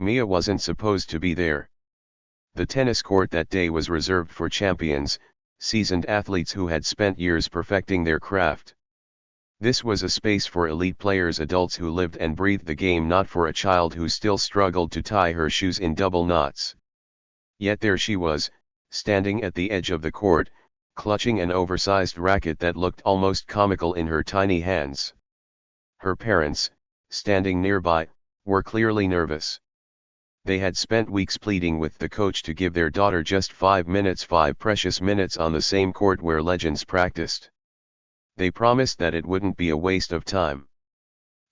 Mia wasn't supposed to be there. The tennis court that day was reserved for champions, seasoned athletes who had spent years perfecting their craft. This was a space for elite players, adults who lived and breathed the game, not for a child who still struggled to tie her shoes in double knots. Yet there she was, standing at the edge of the court, clutching an oversized racket that looked almost comical in her tiny hands. Her parents, standing nearby, were clearly nervous. They had spent weeks pleading with the coach to give their daughter just 5 minutes, 5 precious minutes on the same court where legends practiced. They promised that it wouldn't be a waste of time.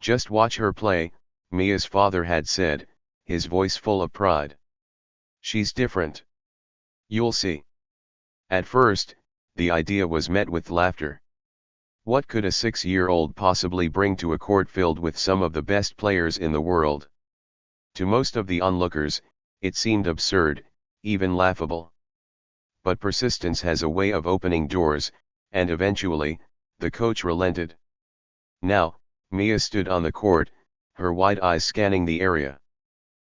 Just watch her play, Mia's father had said, his voice full of pride. She's different. You'll see. At first, the idea was met with laughter. What could a 6-year-old possibly bring to a court filled with some of the best players in the world? To most of the onlookers, it seemed absurd, even laughable. But persistence has a way of opening doors, and eventually, the coach relented. Now, Mia stood on the court, her wide eyes scanning the area.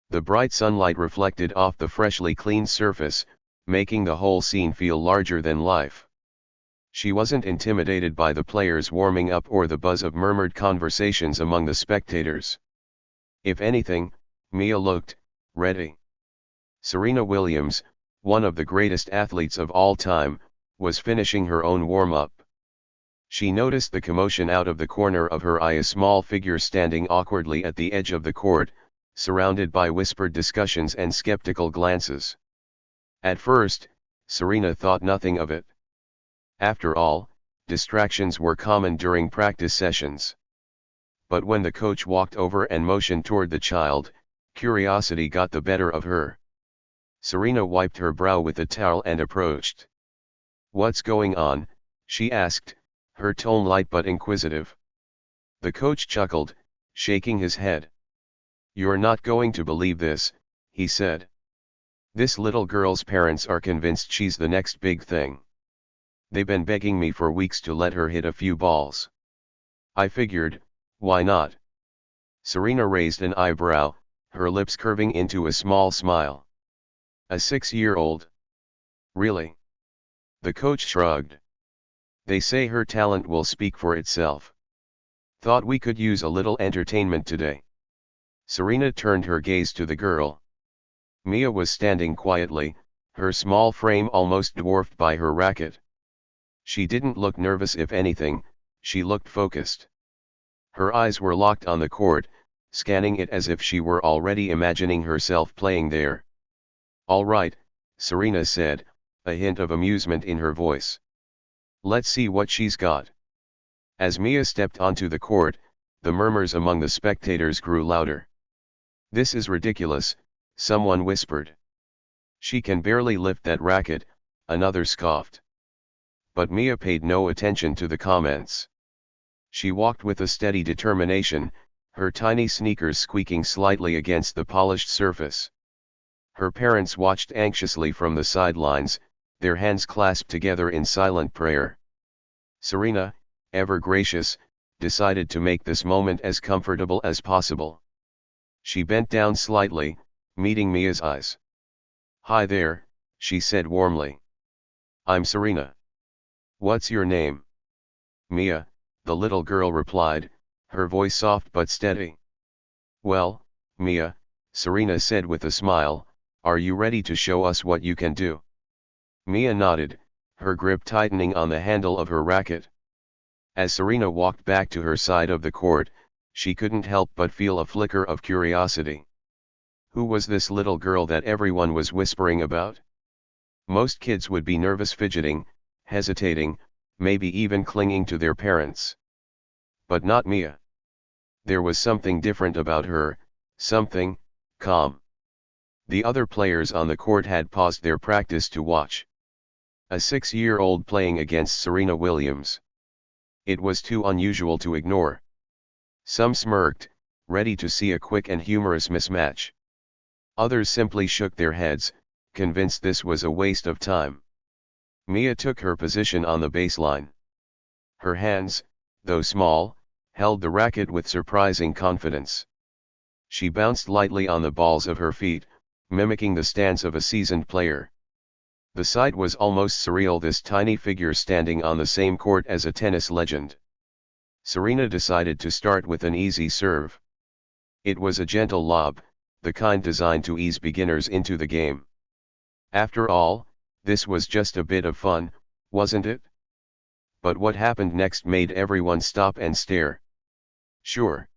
The bright sunlight reflected off the freshly cleaned surface, making the whole scene feel larger than life. She wasn't intimidated by the players warming up or the buzz of murmured conversations among the spectators. If anything, Mia looked ready. Serena Williams, one of the greatest athletes of all time, was finishing her own warm-up. She noticed the commotion out of the corner of her eye, a small figure standing awkwardly at the edge of the court, surrounded by whispered discussions and skeptical glances. At first, Serena thought nothing of it. After all, distractions were common during practice sessions. But when the coach walked over and motioned toward the child, curiosity got the better of her. Serena wiped her brow with a towel and approached. "What's going on?" she asked, her tone light but inquisitive. The coach chuckled, shaking his head. "You're not going to believe this," he said. "This little girl's parents are convinced she's the next big thing. They've been begging me for weeks to let her hit a few balls. I figured, why not?" Serena raised an eyebrow, her lips curving into a small smile. "A 6-year-old? Really?" The coach shrugged. "They say her talent will speak for itself. Thought we could use a little entertainment today." Serena turned her gaze to the girl. Mia was standing quietly, her small frame almost dwarfed by her racket. She didn't look nervous, if anything, she looked focused. Her eyes were locked on the court, scanning it as if she were already imagining herself playing there. "All right," Serena said, a hint of amusement in her voice. "Let's see what she's got." As Mia stepped onto the court, the murmurs among the spectators grew louder. "This is ridiculous," someone whispered. "She can barely lift that racket," another scoffed. But Mia paid no attention to the comments. She walked with a steady determination, her tiny sneakers squeaking slightly against the polished surface. Her parents watched anxiously from the sidelines, their hands clasped together in silent prayer. Serena, ever gracious, decided to make this moment as comfortable as possible. She bent down slightly, meeting Mia's eyes. "Hi there," she said warmly. "I'm Serena. What's your name?" "Mia," the little girl replied, her voice soft but steady. "Well, Mia," Serena said with a smile, "are you ready to show us what you can do?" Mia nodded, her grip tightening on the handle of her racket. As Serena walked back to her side of the court, she couldn't help but feel a flicker of curiosity. Who was this little girl that everyone was whispering about? Most kids would be nervous, fidgeting, hesitating, maybe even clinging to their parents. But not Mia. There was something different about her, something calm. The other players on the court had paused their practice to watch. A 6-year-old playing against Serena Williams. It was too unusual to ignore. Some smirked, ready to see a quick and humorous mismatch. Others simply shook their heads, convinced this was a waste of time. Mia took her position on the baseline. Her hands, though small, held the racket with surprising confidence. She bounced lightly on the balls of her feet, mimicking the stance of a seasoned player. The sight was almost surreal, this tiny figure standing on the same court as a tennis legend. Serena decided to start with an easy serve. It was a gentle lob, the kind designed to ease beginners into the game. After all, this was just a bit of fun, wasn't it? But what happened next made everyone stop and stare. Sure.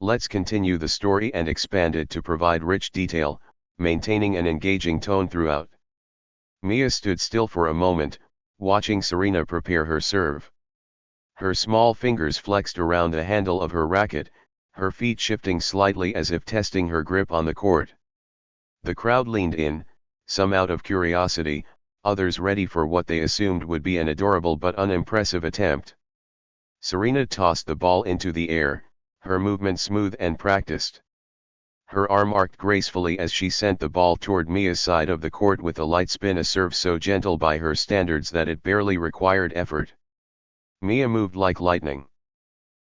Let's continue the story and expand it to provide rich detail, maintaining an engaging tone throughout. Mia stood still for a moment, watching Serena prepare her serve. Her small fingers flexed around the handle of her racket, her feet shifting slightly as if testing her grip on the court. The crowd leaned in, some out of curiosity, others ready for what they assumed would be an adorable but unimpressive attempt. Serena tossed the ball into the air, her movement smooth and practiced. Her arm arced gracefully as she sent the ball toward Mia's side of the court with a light spin, a serve so gentle by her standards that it barely required effort. Mia moved like lightning.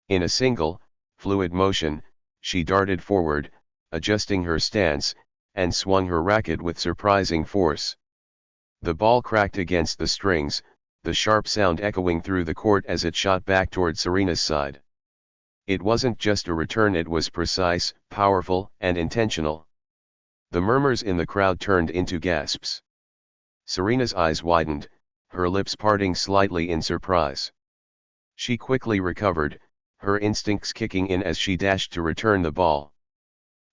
In a single, fluid motion, she darted forward, adjusting her stance, and swung her racket with surprising force. The ball cracked against the strings, the sharp sound echoing through the court as it shot back toward Serena's side. It wasn't just a return, it was precise, powerful, and intentional. The murmurs in the crowd turned into gasps. Serena's eyes widened, her lips parting slightly in surprise. She quickly recovered, her instincts kicking in as she dashed to return the ball.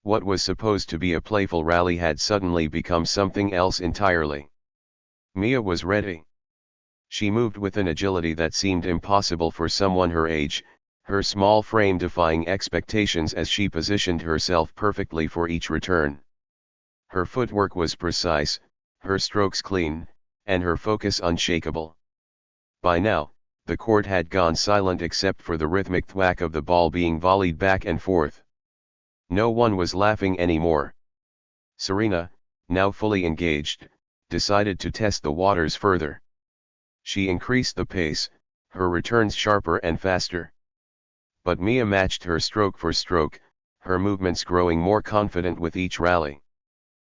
What was supposed to be a playful rally had suddenly become something else entirely. Mia was ready. She moved with an agility that seemed impossible for someone her age, her small frame defying expectations as she positioned herself perfectly for each return. Her footwork was precise, her strokes clean, and her focus unshakable. By now, the court had gone silent except for the rhythmic thwack of the ball being volleyed back and forth. No one was laughing anymore. Serena, now fully engaged, decided to test the waters further. She increased the pace, her returns sharper and faster. But Mia matched her stroke for stroke, her movements growing more confident with each rally.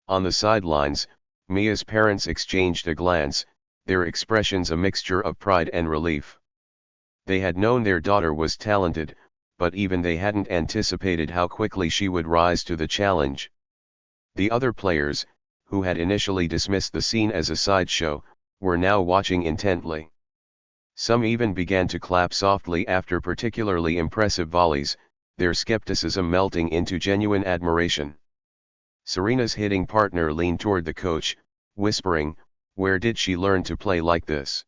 On the sidelines, Mia's parents exchanged a glance, their expressions a mixture of pride and relief. They had known their daughter was talented, but even they hadn't anticipated how quickly she would rise to the challenge. The other players, who had initially dismissed the scene as a sideshow, were now watching intently. Some even began to clap softly after particularly impressive volleys, their skepticism melting into genuine admiration. Serena's hitting partner leaned toward the coach, whispering, "Where did she learn to play like this?"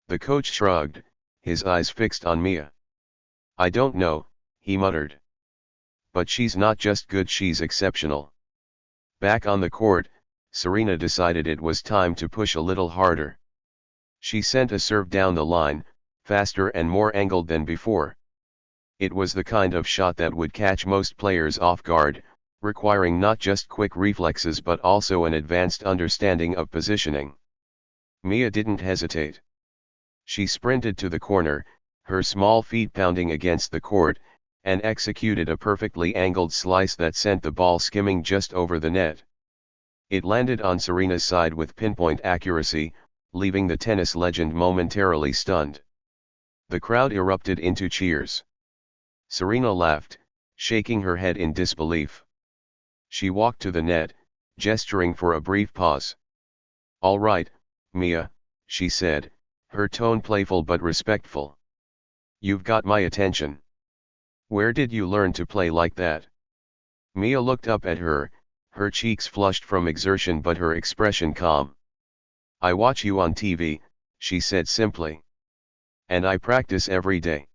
The coach shrugged, his eyes fixed on Mia. "I don't know," he muttered. "But she's not just good, she's exceptional." Back on the court, Serena decided it was time to push a little harder. She sent a serve down the line, faster and more angled than before. It was the kind of shot that would catch most players off guard, requiring not just quick reflexes but also an advanced understanding of positioning. Mia didn't hesitate. She sprinted to the corner, her small feet pounding against the court, and executed a perfectly angled slice that sent the ball skimming just over the net. It landed on Serena's side with pinpoint accuracy, leaving the tennis legend momentarily stunned. The crowd erupted into cheers. Serena laughed, shaking her head in disbelief. She walked to the net, gesturing for a brief pause. "All right, Mia," she said, her tone playful but respectful. "You've got my attention. Where did you learn to play like that?" Mia looked up at her, her cheeks flushed from exertion but her expression calm. "I watch you on TV," she said simply. "And I practice every day."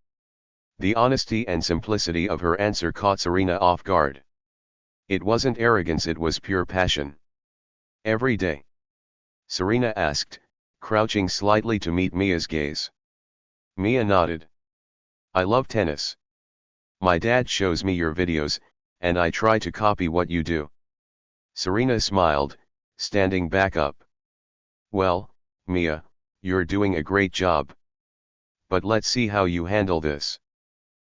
The honesty and simplicity of her answer caught Serena off guard. It wasn't arrogance, it was pure passion. "Every day?" Serena asked, crouching slightly to meet Mia's gaze. Mia nodded. "I love tennis. My dad shows me your videos, and I try to copy what you do." Serena smiled, standing back up. "Well, Mia, you're doing a great job. But let's see how you handle this."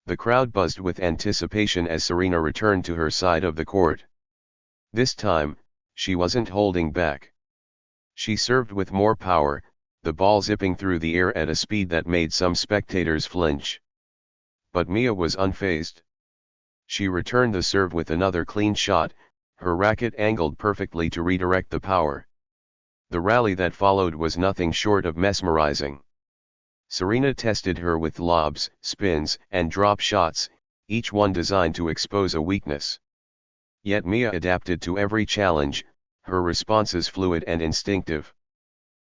The crowd buzzed with anticipation as Serena returned to her side of the court. This time, she wasn't holding back. She served with more power, the ball zipping through the air at a speed that made some spectators flinch. But Mia was unfazed. She returned the serve with another clean shot, her racket angled perfectly to redirect the power. The rally that followed was nothing short of mesmerizing. Serena tested her with lobs, spins, and drop shots, each one designed to expose a weakness. Yet Mia adapted to every challenge, her responses fluid and instinctive.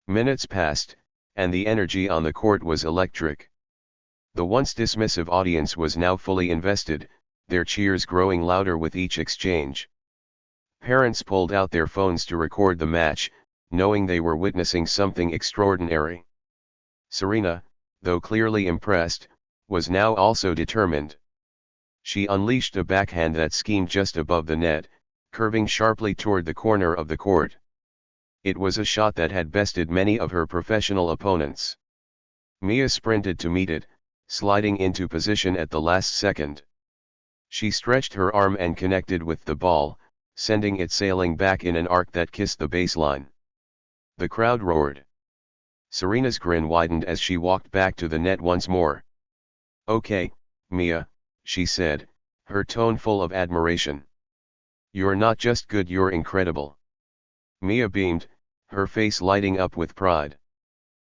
Minutes passed, and the energy on the court was electric. The once dismissive audience was now fully invested, their cheers growing louder with each exchange. Parents pulled out their phones to record the match, knowing they were witnessing something extraordinary. Serena, though clearly impressed, was now also determined. She unleashed a backhand that schemed just above the net, curving sharply toward the corner of the court. It was a shot that had bested many of her professional opponents. Mia sprinted to meet it, sliding into position at the last second. She stretched her arm and connected with the ball, sending it sailing back in an arc that kissed the baseline. The crowd roared. Serena's grin widened as she walked back to the net once more. "Okay, Mia," she said, her tone full of admiration. "You're not just good, you're incredible." Mia beamed, her face lighting up with pride.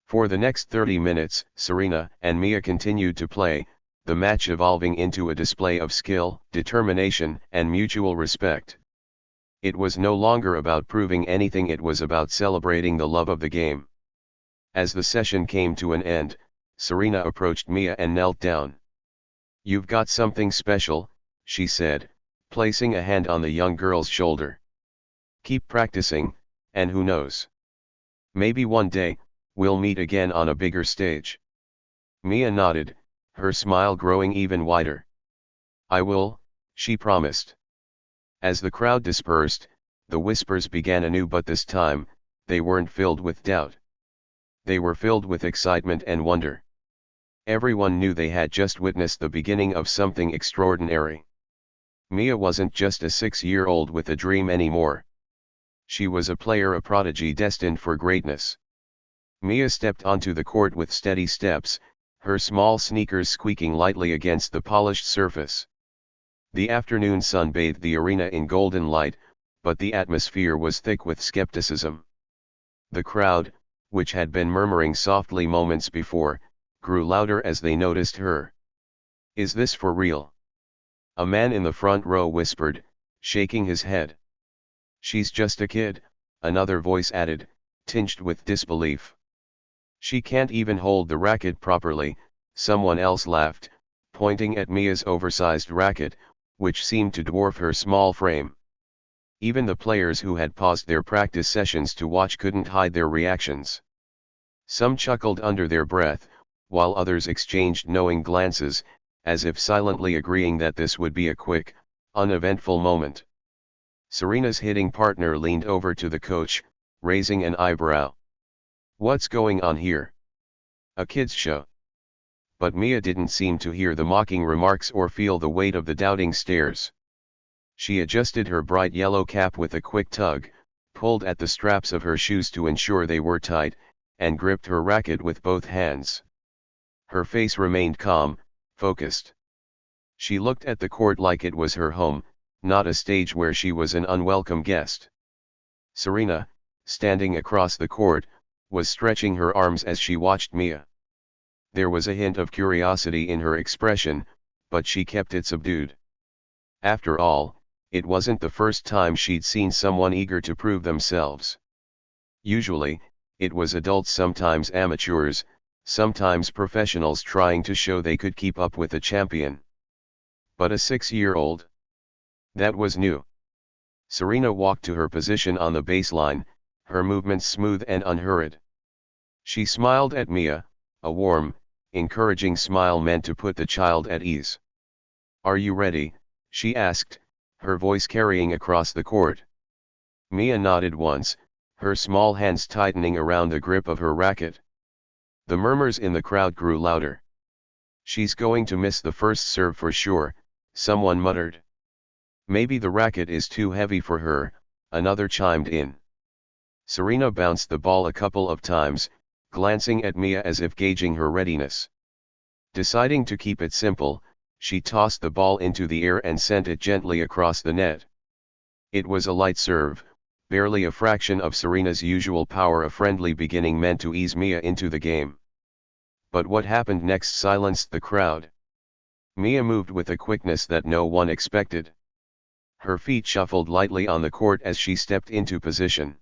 For the next 30 minutes, Serena and Mia continued to play, the match evolving into a display of skill, determination, and mutual respect. It was no longer about proving anything, it was about celebrating the love of the game. As the session came to an end, Serena approached Mia and knelt down. "You've got something special," she said, placing a hand on the young girl's shoulder. "Keep practicing, and who knows? Maybe one day, we'll meet again on a bigger stage." Mia nodded, her smile growing even wider. "I will," she promised. As the crowd dispersed, the whispers began anew, but this time, they weren't filled with doubt. They were filled with excitement and wonder. Everyone knew they had just witnessed the beginning of something extraordinary. Mia wasn't just a 6-year-old with a dream anymore. She was a player, a prodigy destined for greatness. Mia stepped onto the court with steady steps, her small sneakers squeaking lightly against the polished surface. The afternoon sun bathed the arena in golden light, but the atmosphere was thick with skepticism. The crowd, which had been murmuring softly moments before, grew louder as they noticed her. "Is this for real?" a man in the front row whispered, shaking his head. "She's just a kid," another voice added, tinged with disbelief. "She can't even hold the racket properly," someone else laughed, pointing at Mia's oversized racket, which seemed to dwarf her small frame. Even the players who had paused their practice sessions to watch couldn't hide their reactions. Some chuckled under their breath, while others exchanged knowing glances, as if silently agreeing that this would be a quick, uneventful moment. Serena's hitting partner leaned over to the coach, raising an eyebrow. "What's going on here? A kids' show?" But Mia didn't seem to hear the mocking remarks or feel the weight of the doubting stares. She adjusted her bright yellow cap with a quick tug, pulled at the straps of her shoes to ensure they were tight, and gripped her racket with both hands. Her face remained calm, focused. She looked at the court like it was her home, not a stage where she was an unwelcome guest. Serena, standing across the court, was stretching her arms as she watched Mia. There was a hint of curiosity in her expression, but she kept it subdued. After all, it wasn't the first time she'd seen someone eager to prove themselves. Usually, it was adults, sometimes amateurs, sometimes professionals trying to show they could keep up with a champion. But a 6-year-old? That was new. Serena walked to her position on the baseline, her movements smooth and unhurried. She smiled at Mia, a warm, encouraging smile meant to put the child at ease. "Are you ready?" she asked, her voice carrying across the court. Mia nodded once, her small hands tightening around the grip of her racket. The murmurs in the crowd grew louder. She's going to miss the first serve for sure, someone muttered. Maybe the racket is too heavy for her, another chimed in. Serena bounced the ball a couple of times, glancing at Mia as if gauging her readiness. Deciding to keep it simple, she tossed the ball into the air and sent it gently across the net. It was a light serve, barely a fraction of Serena's usual power. A friendly beginning meant to ease Mia into the game. But what happened next silenced the crowd. Mia moved with a quickness that no one expected. Her feet shuffled lightly on the court as she stepped into position.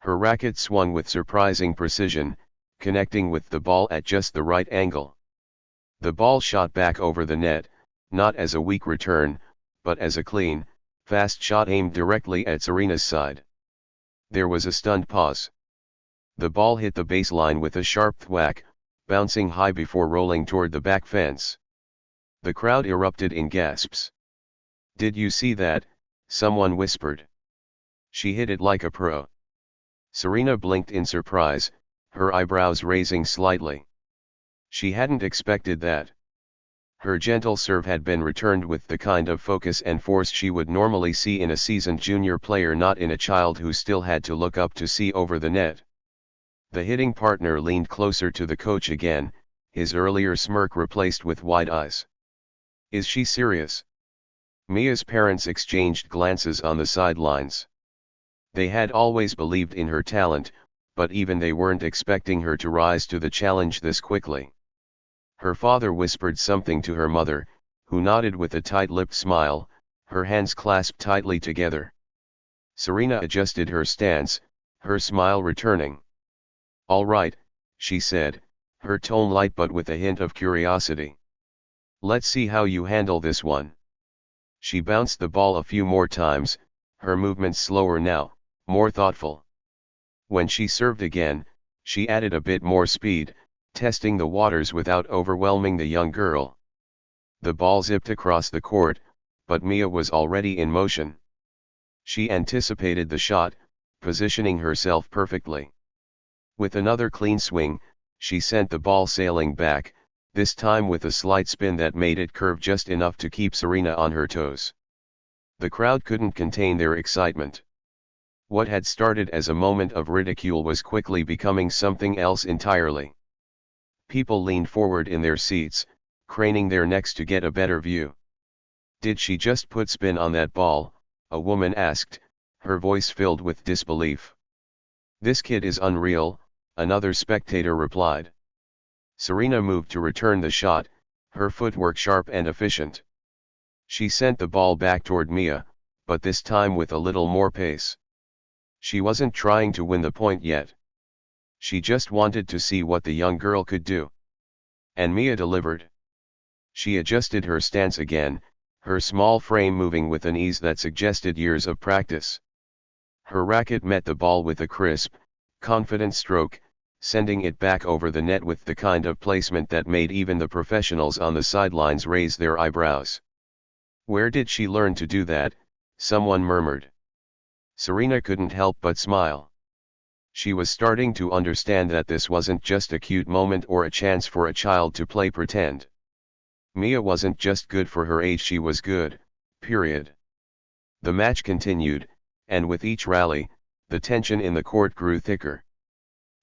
Her racket swung with surprising precision, connecting with the ball at just the right angle. The ball shot back over the net, not as a weak return, but as a clean, fast shot aimed directly at Serena's side. There was a stunned pause. The ball hit the baseline with a sharp thwack, bouncing high before rolling toward the back fence. The crowd erupted in gasps. "Did you see that?" someone whispered. "She hit it like a pro." Serena blinked in surprise, her eyebrows raising slightly. She hadn't expected that. Her gentle serve had been returned with the kind of focus and force she would normally see in a seasoned junior player, not in a child who still had to look up to see over the net. The hitting partner leaned closer to the coach again, his earlier smirk replaced with wide eyes. "Is she serious?" Mia's parents exchanged glances on the sidelines. They had always believed in her talent, but even they weren't expecting her to rise to the challenge this quickly. Her father whispered something to her mother, who nodded with a tight-lipped smile, her hands clasped tightly together. Serena adjusted her stance, her smile returning. "All right," she said, her tone light but with a hint of curiosity. "Let's see how you handle this one." She bounced the ball a few more times, her movements slower now, more thoughtful. When she served again, she added a bit more speed, testing the waters without overwhelming the young girl. The ball zipped across the court, but Mia was already in motion. She anticipated the shot, positioning herself perfectly. With another clean swing, she sent the ball sailing back, this time with a slight spin that made it curve just enough to keep Serena on her toes. The crowd couldn't contain their excitement. What had started as a moment of ridicule was quickly becoming something else entirely. People leaned forward in their seats, craning their necks to get a better view. "Did she just put spin on that ball?" a woman asked, her voice filled with disbelief. "This kid is unreal," another spectator replied. Serena moved to return the shot, her footwork sharp and efficient. She sent the ball back toward Mia, but this time with a little more pace. She wasn't trying to win the point yet. She just wanted to see what the young girl could do. And Mia delivered. She adjusted her stance again, her small frame moving with an ease that suggested years of practice. Her racket met the ball with a crisp, confident stroke, sending it back over the net with the kind of placement that made even the professionals on the sidelines raise their eyebrows. "Where did she learn to do that?" someone murmured. Serena couldn't help but smile. She was starting to understand that this wasn't just a cute moment or a chance for a child to play pretend. Mia wasn't just good for her age, she was good, period. The match continued, and with each rally, the tension in the court grew thicker.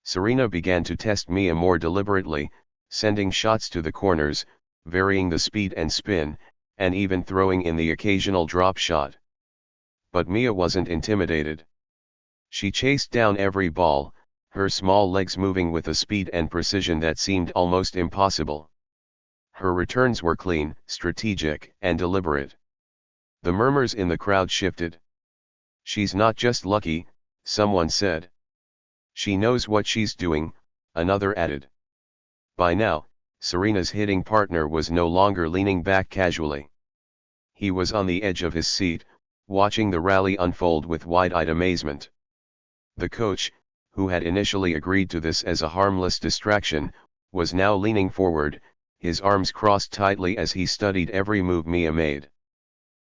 Serena began to test Mia more deliberately, sending shots to the corners, varying the speed and spin, and even throwing in the occasional drop shot. But Mia wasn't intimidated. She chased down every ball, her small legs moving with a speed and precision that seemed almost impossible. Her returns were clean, strategic, and deliberate. The murmurs in the crowd shifted. "She's not just lucky," someone said. "She knows what she's doing," another added. By now, Serena's hitting partner was no longer leaning back casually. He was on the edge of his seat, watching the rally unfold with wide-eyed amazement. The coach, who had initially agreed to this as a harmless distraction, was now leaning forward, his arms crossed tightly as he studied every move Mia made.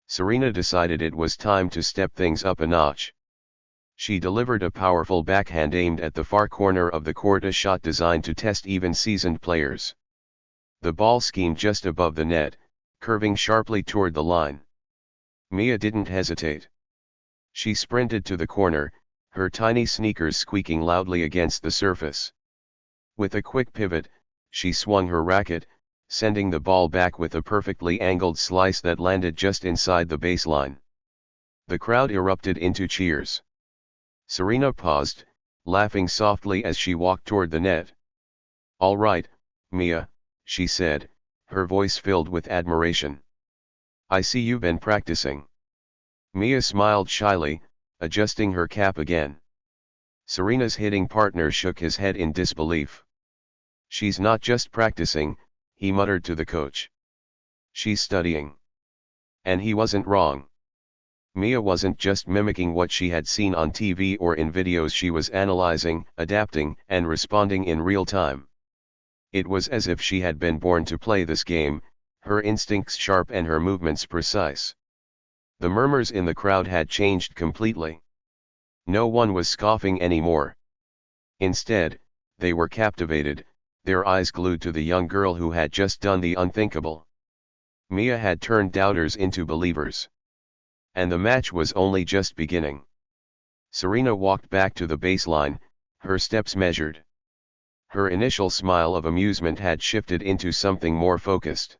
Serena decided it was time to step things up a notch. She delivered a powerful backhand aimed at the far corner of the court, a shot designed to test even seasoned players. The ball schemed just above the net, curving sharply toward the line. Mia didn't hesitate. She sprinted to the corner, her tiny sneakers squeaking loudly against the surface. With a quick pivot, she swung her racket, sending the ball back with a perfectly angled slice that landed just inside the baseline. The crowd erupted into cheers. Serena paused, laughing softly as she walked toward the net. "All right, Mia," she said, her voice filled with admiration. "I see you've been practicing." Mia smiled shyly, adjusting her cap again. Serena's hitting partner shook his head in disbelief. "She's not just practicing," he muttered to the coach. "She's studying." And he wasn't wrong. Mia wasn't just mimicking what she had seen on TV or in videos, she was analyzing, adapting, and responding in real time. It was as if she had been born to play this game, her instincts sharp and her movements precise. The murmurs in the crowd had changed completely. No one was scoffing anymore. Instead, they were captivated, their eyes glued to the young girl who had just done the unthinkable. Mia had turned doubters into believers. And the match was only just beginning. Serena walked back to the baseline, her steps measured. Her initial smile of amusement had shifted into something more focused.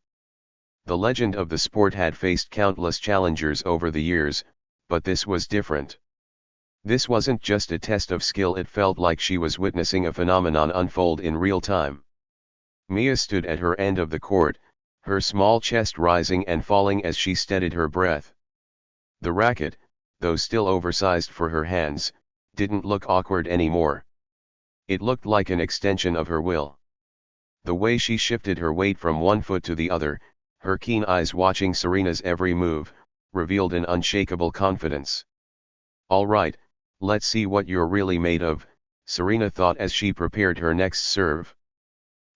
The legend of the sport had faced countless challengers over the years, but this was different. This wasn't just a test of skill, it felt like she was witnessing a phenomenon unfold in real time. Mia stood at her end of the court, her small chest rising and falling as she steadied her breath. The racket, though still oversized for her hands, didn't look awkward anymore. It looked like an extension of her will. The way she shifted her weight from one foot to the other, her keen eyes watching Serena's every move, revealed an unshakable confidence. "All right, let's see what you're really made of," Serena thought as she prepared her next serve.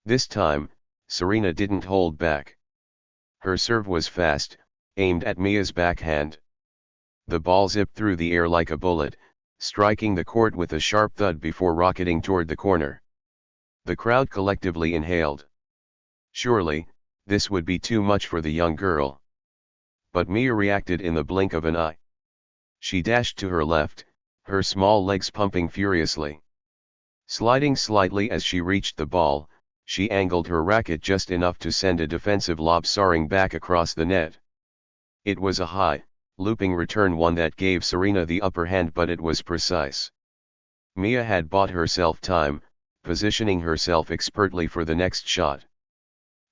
This time, Serena didn't hold back. Her serve was fast, aimed at Mia's backhand. The ball zipped through the air like a bullet, striking the court with a sharp thud before rocketing toward the corner. The crowd collectively inhaled. Surely, this would be too much for the young girl. But Mia reacted in the blink of an eye. She dashed to her left, her small legs pumping furiously. Sliding slightly as she reached the ball, she angled her racket just enough to send a defensive lob soaring back across the net. It was a high, looping return, one that gave Serena the upper hand, but it was precise. Mia had bought herself time, positioning herself expertly for the next shot.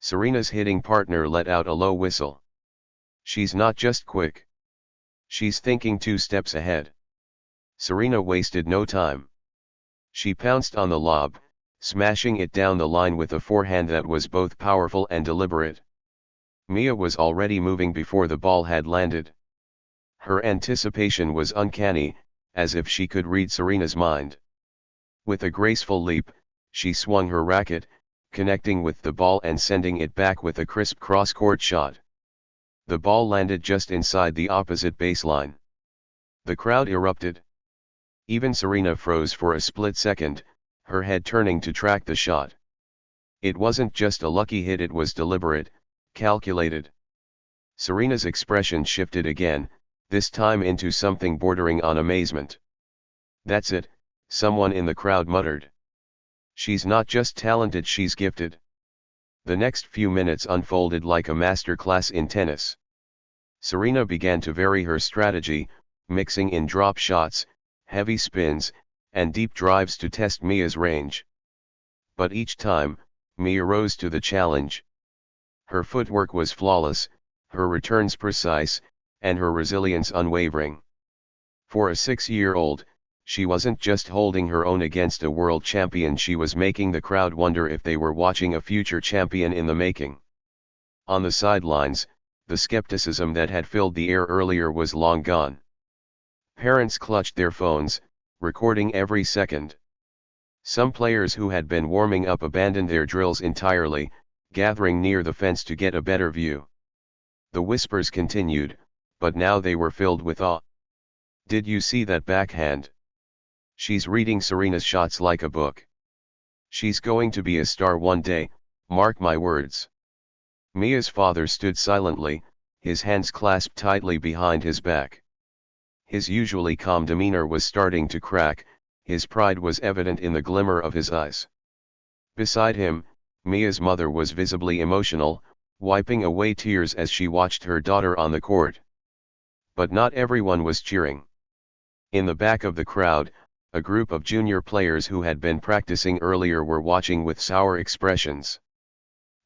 Serena's hitting partner let out a low whistle. She's not just quick. She's thinking 2 steps ahead. Serena wasted no time. She pounced on the lob, smashing it down the line with a forehand that was both powerful and deliberate. Mia was already moving before the ball had landed. Her anticipation was uncanny, as if she could read Serena's mind. With a graceful leap, she swung her racket, connecting with the ball and sending it back with a crisp cross-court shot. The ball landed just inside the opposite baseline. The crowd erupted. Even Serena froze for a split second, her head turning to track the shot. It wasn't just a lucky hit, it was deliberate, calculated. Serena's expression shifted again, this time into something bordering on amazement. "That's it," someone in the crowd muttered. "She's not just talented, she's gifted." The next few minutes unfolded like a master class in tennis. Serena began to vary her strategy, mixing in drop shots, heavy spins, and deep drives to test Mia's range. But each time, Mia rose to the challenge. Her footwork was flawless, her returns precise, and her resilience unwavering. For a 6-year-old, she wasn't just holding her own against a world champion, she was making the crowd wonder if they were watching a future champion in the making. On the sidelines, the skepticism that had filled the air earlier was long gone. Parents clutched their phones, recording every second. Some players who had been warming up abandoned their drills entirely, gathering near the fence to get a better view. The whispers continued, but now they were filled with awe. "Did you see that backhand? She's reading Serena's shots like a book. She's going to be a star one day, mark my words." Mia's father stood silently, his hands clasped tightly behind his back. His usually calm demeanor was starting to crack, his pride was evident in the glimmer of his eyes. Beside him, Mia's mother was visibly emotional, wiping away tears as she watched her daughter on the court. But not everyone was cheering. In the back of the crowd, a group of junior players who had been practicing earlier were watching with sour expressions.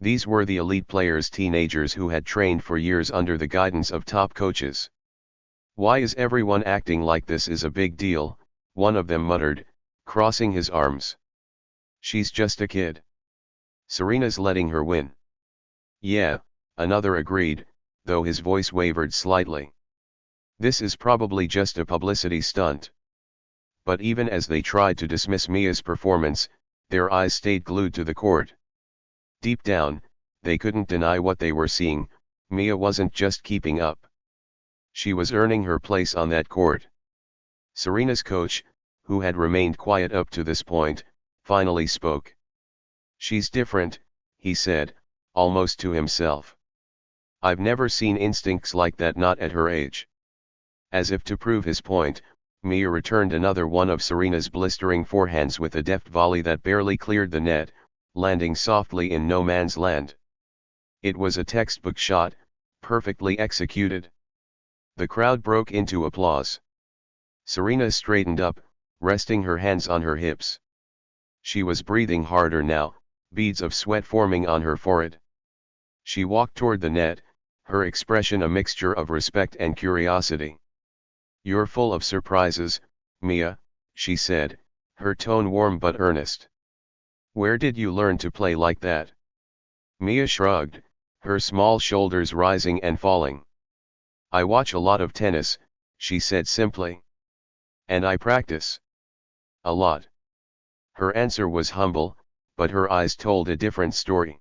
These were the elite players, teenagers who had trained for years under the guidance of top coaches. "Why is everyone acting like this is a big deal?" one of them muttered, crossing his arms. "She's just a kid. Serena's letting her win." "Yeah," another agreed, though his voice wavered slightly. "This is probably just a publicity stunt." But even as they tried to dismiss Mia's performance, their eyes stayed glued to the court. Deep down, they couldn't deny what they were seeing. Mia wasn't just keeping up. She was earning her place on that court. Serena's coach, who had remained quiet up to this point, finally spoke. "She's different," he said, almost to himself. "I've never seen instincts like that, not at her age." As if to prove his point, Mia returned another one of Serena's blistering forehands with a deft volley that barely cleared the net, landing softly in no man's land. It was a textbook shot, perfectly executed. The crowd broke into applause. Serena straightened up, resting her hands on her hips. She was breathing harder now, beads of sweat forming on her forehead. She walked toward the net, her expression a mixture of respect and curiosity. "You're full of surprises, Mia," she said, her tone warm but earnest. "Where did you learn to play like that?" Mia shrugged, her small shoulders rising and falling. "I watch a lot of tennis," she said simply. "And I practice. A lot." Her answer was humble, but her eyes told a different story.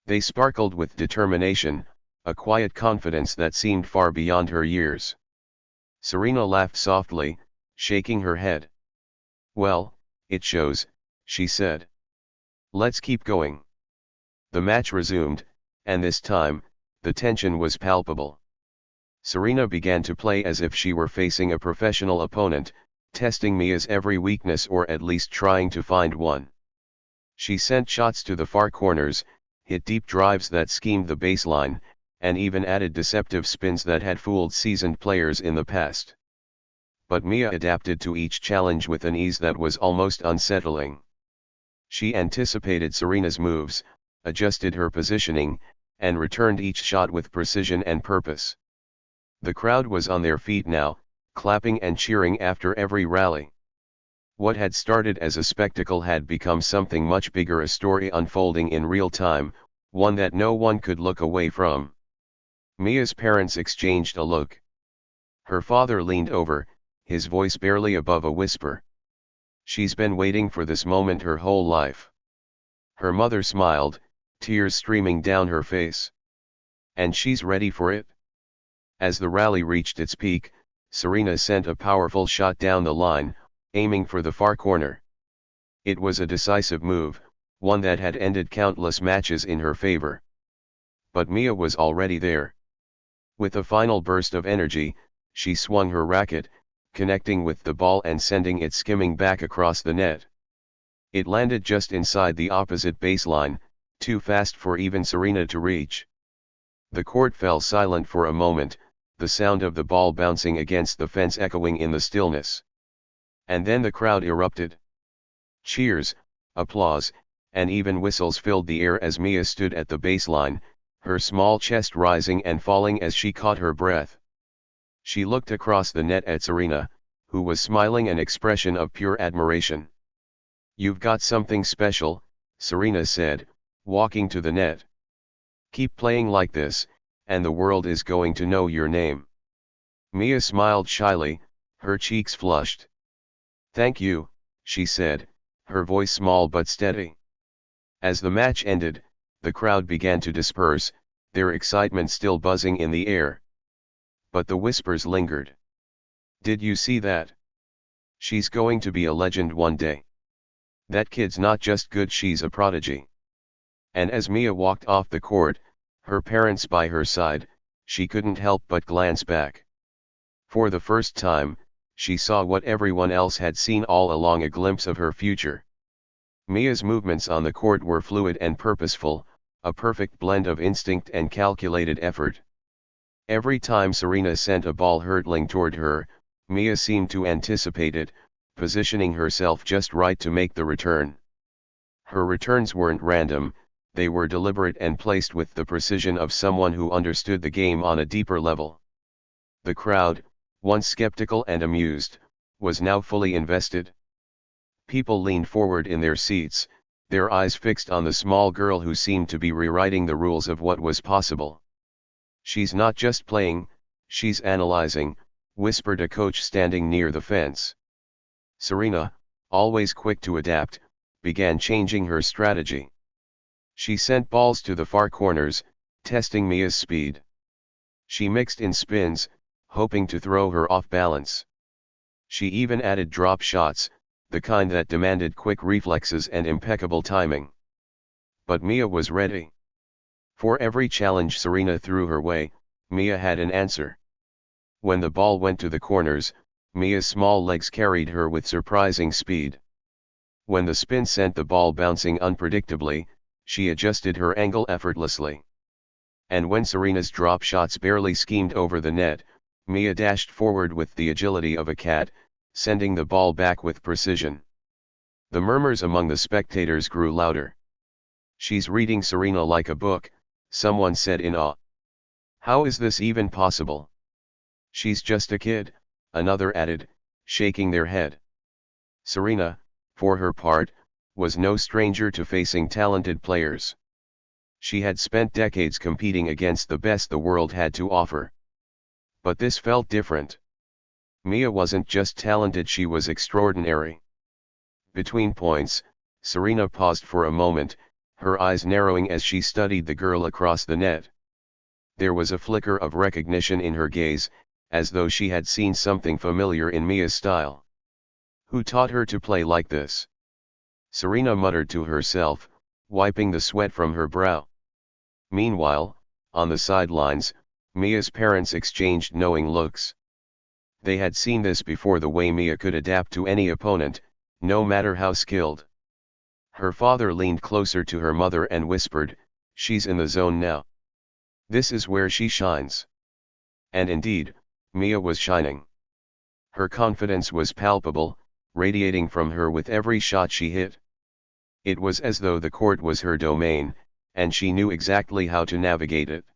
They sparkled with determination, a quiet confidence that seemed far beyond her years. Serena laughed softly, shaking her head. "Well, it shows," she said. "Let's keep going." The match resumed, and this time, the tension was palpable. Serena began to play as if she were facing a professional opponent, testing Mia's every weakness or at least trying to find one. She sent shots to the far corners, hit deep drives that schemed the baseline, and even added deceptive spins that had fooled seasoned players in the past. But Mia adapted to each challenge with an ease that was almost unsettling. She anticipated Serena's moves, adjusted her positioning, and returned each shot with precision and purpose. The crowd was on their feet now, clapping and cheering after every rally. What had started as a spectacle had become something much bigger, a story unfolding in real time, one that no one could look away from. Mia's parents exchanged a look. Her father leaned over, his voice barely above a whisper. "She's been waiting for this moment her whole life." Her mother smiled, tears streaming down her face. "And she's ready for it?" As the rally reached its peak, Serena sent a powerful shot down the line, aiming for the far corner. It was a decisive move, one that had ended countless matches in her favor. But Mia was already there. With a final burst of energy, she swung her racket, connecting with the ball and sending it skimming back across the net. It landed just inside the opposite baseline, too fast for even Serena to reach. The court fell silent for a moment, the sound of the ball bouncing against the fence echoing in the stillness. And then the crowd erupted. Cheers, applause, and even whistles filled the air as Mia stood at the baseline, her small chest rising and falling as she caught her breath. She looked across the net at Serena, who was smiling, an expression of pure admiration. "You've got something special," Serena said, walking to the net. "Keep playing like this, and the world is going to know your name." Mia smiled shyly, her cheeks flushed. "Thank you," she said, her voice small but steady. As the match ended, the crowd began to disperse, their excitement still buzzing in the air. But the whispers lingered. "Did you see that? She's going to be a legend one day. That kid's not just good, she's a prodigy." And as Mia walked off the court, Her parents by her side, she couldn't help but glance back. For the first time, she saw what everyone else had seen all along, a glimpse of her future. Mia's movements on the court were fluid and purposeful, a perfect blend of instinct and calculated effort. Every time Serena sent a ball hurtling toward her, Mia seemed to anticipate it, positioning herself just right to make the return. Her returns weren't random, they were deliberate and placed with the precision of someone who understood the game on a deeper level. The crowd, once skeptical and amused, was now fully invested. People leaned forward in their seats, their eyes fixed on the small girl who seemed to be rewriting the rules of what was possible. "She's not just playing, she's analyzing," whispered a coach standing near the fence. Serena, always quick to adapt, began changing her strategy. She sent balls to the far corners, testing Mia's speed. She mixed in spins, hoping to throw her off balance. She even added drop shots, the kind that demanded quick reflexes and impeccable timing. But Mia was ready. For every challenge Serena threw her way, Mia had an answer. When the ball went to the corners, Mia's small legs carried her with surprising speed. When the spin sent the ball bouncing unpredictably, she adjusted her angle effortlessly. And when Serena's drop shots barely schemed over the net, Mia dashed forward with the agility of a cat, sending the ball back with precision. The murmurs among the spectators grew louder. "She's reading Serena like a book," someone said in awe. "How is this even possible?" "She's just a kid," another added, shaking their head. Serena, for her part, was no stranger to facing talented players. She had spent decades competing against the best the world had to offer. But this felt different. Mia wasn't just talented, she was extraordinary. Between points, Serena paused for a moment, her eyes narrowing as she studied the girl across the net. There was a flicker of recognition in her gaze, as though she had seen something familiar in Mia's style. "Who taught her to play like this?" Serena muttered to herself, wiping the sweat from her brow. Meanwhile, on the sidelines, Mia's parents exchanged knowing looks. They had seen this before, the way Mia could adapt to any opponent, no matter how skilled. Her father leaned closer to her mother and whispered, "She's in the zone now. This is where she shines." And indeed, Mia was shining. Her confidence was palpable, radiating from her with every shot she hit. It was as though the court was her domain, and she knew exactly how to navigate it.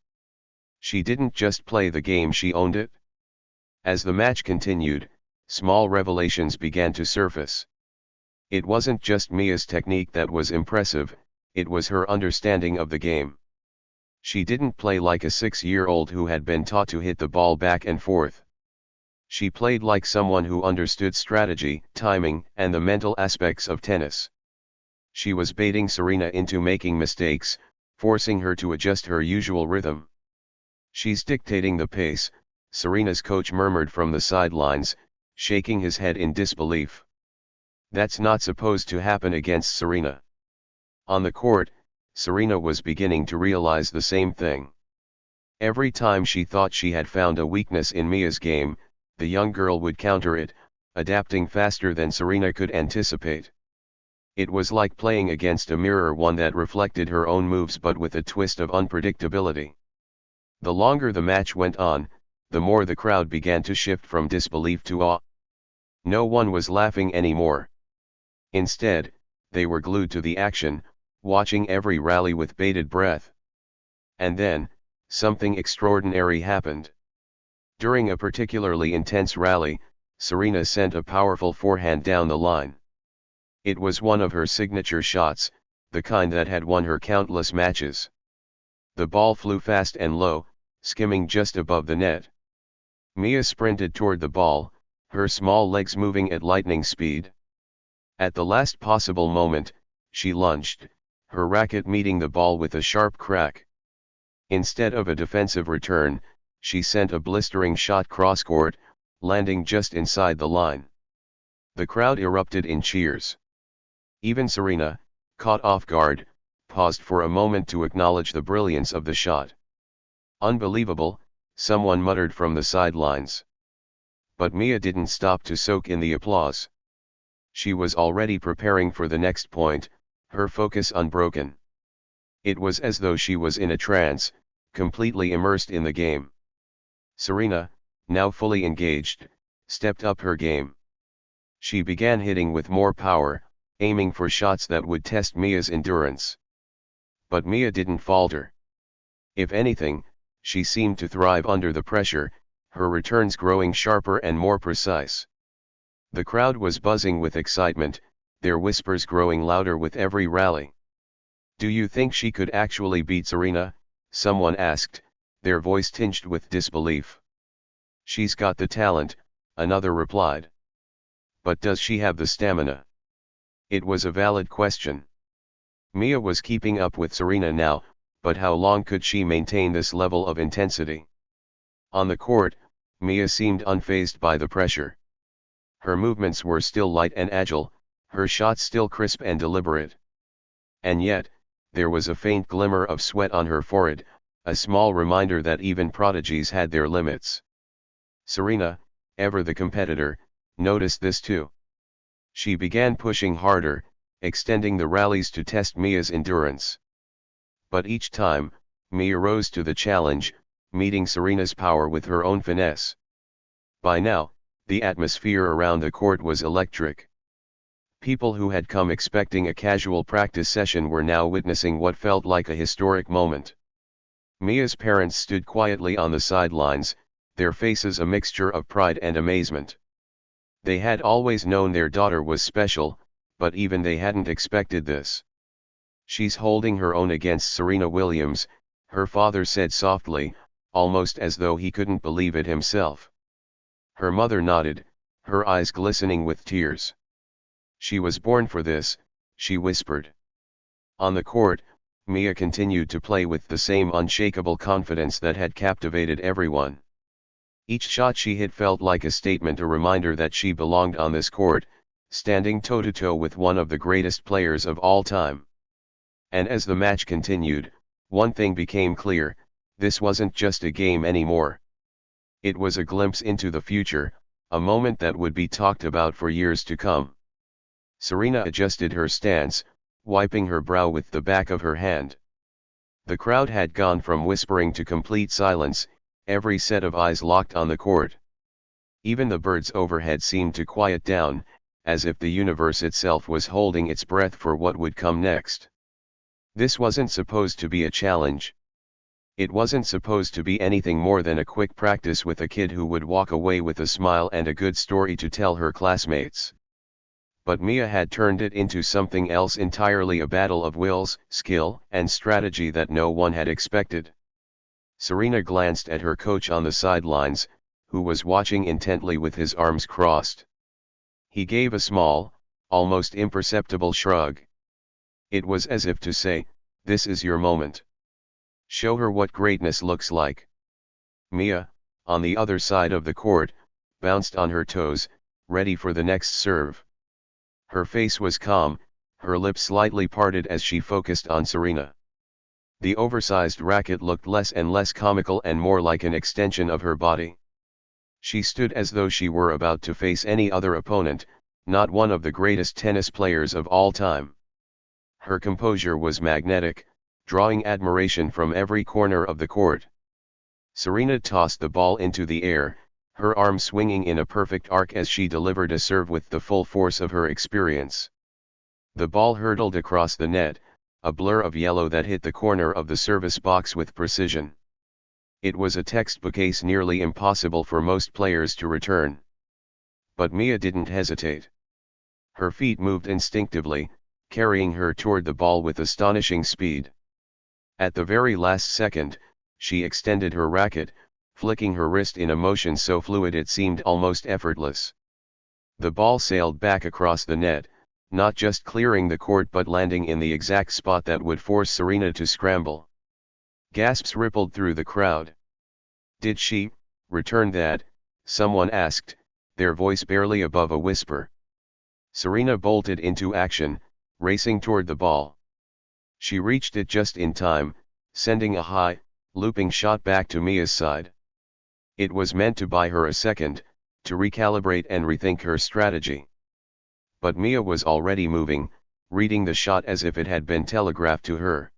She didn't just play the game, she owned it. As the match continued, small revelations began to surface. It wasn't just Mia's technique that was impressive, it was her understanding of the game. She didn't play like a 6-year-old who had been taught to hit the ball back and forth. She played like someone who understood strategy, timing, and the mental aspects of tennis. She was baiting Serena into making mistakes, forcing her to adjust her usual rhythm. "She's dictating the pace," Serena's coach murmured from the sidelines, shaking his head in disbelief. That's not supposed to happen against Serena. On the court, Serena was beginning to realize the same thing. Every time she thought she had found a weakness in Mia's game, the young girl would counter it, adapting faster than Serena could anticipate. It was like playing against a mirror, one that reflected her own moves but with a twist of unpredictability. The longer the match went on, the more the crowd began to shift from disbelief to awe. No one was laughing anymore. Instead, they were glued to the action, watching every rally with bated breath. And then, something extraordinary happened. During a particularly intense rally, Serena sent a powerful forehand down the line. It was one of her signature shots, the kind that had won her countless matches. The ball flew fast and low, skimming just above the net. Mia sprinted toward the ball, her small legs moving at lightning speed. At the last possible moment, she lunged, her racket meeting the ball with a sharp crack. Instead of a defensive return, she sent a blistering shot cross-court, landing just inside the line. The crowd erupted in cheers. Even Serena, caught off guard, paused for a moment to acknowledge the brilliance of the shot. Unbelievable, someone muttered from the sidelines. But Mia didn't stop to soak in the applause. She was already preparing for the next point, her focus unbroken. It was as though she was in a trance, completely immersed in the game. Serena, now fully engaged, stepped up her game. She began hitting with more power, aiming for shots that would test Mia's endurance. But Mia didn't falter. If anything, she seemed to thrive under the pressure, her returns growing sharper and more precise. The crowd was buzzing with excitement, their whispers growing louder with every rally. "Do you think she could actually beat Serena?" someone asked, their voice tinged with disbelief. "She's got the talent," another replied. "But does she have the stamina?" It was a valid question. Mia was keeping up with Serena now, but how long could she maintain this level of intensity? On the court, Mia seemed unfazed by the pressure. Her movements were still light and agile, her shots still crisp and deliberate. And yet, there was a faint glimmer of sweat on her forehead, a small reminder that even prodigies had their limits. Serena, ever the competitor, noticed this too. She began pushing harder, extending the rallies to test Mia's endurance. But each time, Mia rose to the challenge, meeting Serena's power with her own finesse. By now, the atmosphere around the court was electric. People who had come expecting a casual practice session were now witnessing what felt like a historic moment. Mia's parents stood quietly on the sidelines, their faces a mixture of pride and amazement. They had always known their daughter was special, but even they hadn't expected this. "She's holding her own against Serena Williams," her father said softly, almost as though he couldn't believe it himself. Her mother nodded, her eyes glistening with tears. "She was born for this," she whispered. On the court, Mia continued to play with the same unshakable confidence that had captivated everyone. Each shot she hit felt like a statement, a reminder that she belonged on this court, standing toe-to-toe with one of the greatest players of all time. And as the match continued, one thing became clear: this wasn't just a game anymore. It was a glimpse into the future, a moment that would be talked about for years to come. Serena adjusted her stance, wiping her brow with the back of her hand. The crowd had gone from whispering to complete silence, every set of eyes locked on the court. Even the birds overhead seemed to quiet down, as if the universe itself was holding its breath for what would come next. This wasn't supposed to be a challenge. It wasn't supposed to be anything more than a quick practice with a kid who would walk away with a smile and a good story to tell her classmates. But Mia had turned it into something else entirely, a battle of wills, skill, and strategy that no one had expected. Serena glanced at her coach on the sidelines, who was watching intently with his arms crossed. He gave a small, almost imperceptible shrug. It was as if to say, "This is your moment. Show her what greatness looks like." Mia, on the other side of the court, bounced on her toes, ready for the next serve. Her face was calm, her lips slightly parted as she focused on Serena. The oversized racket looked less and less comical and more like an extension of her body. She stood as though she were about to face any other opponent, not one of the greatest tennis players of all time. Her composure was magnetic, drawing admiration from every corner of the court. Serena tossed the ball into the air, her arm swinging in a perfect arc as she delivered a serve with the full force of her experience. The ball hurtled across the net, a blur of yellow that hit the corner of the service box with precision. It was a textbook ace, nearly impossible for most players to return. But Mia didn't hesitate. Her feet moved instinctively, carrying her toward the ball with astonishing speed. At the very last second, she extended her racket, flicking her wrist in a motion so fluid it seemed almost effortless. The ball sailed back across the net, not just clearing the court but landing in the exact spot that would force Serena to scramble. Gasps rippled through the crowd. "Did she return that?" someone asked, their voice barely above a whisper. Serena bolted into action, racing toward the ball. She reached it just in time, sending a high, looping shot back to Mia's side. It was meant to buy her a second, to recalibrate and rethink her strategy. But Mia was already moving, reading the shot as if it had been telegraphed to her.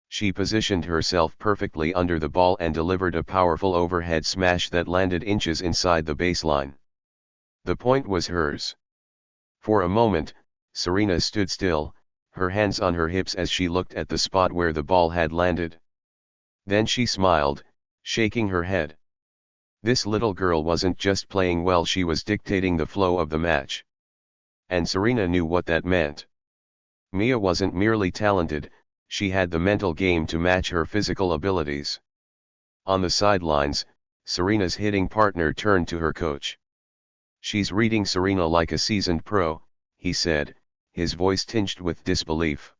She positioned herself perfectly under the ball and delivered a powerful overhead smash that landed inches inside the baseline. The point was hers. For a moment, Serena stood still, her hands on her hips as she looked at the spot where the ball had landed. Then she smiled, shaking her head. This little girl wasn't just playing well, she was dictating the flow of the match. And Serena knew what that meant. Mia wasn't merely talented, she had the mental game to match her physical abilities. On the sidelines, Serena's hitting partner turned to her coach. "She's reading Serena like a seasoned pro," he said, his voice tinged with disbelief.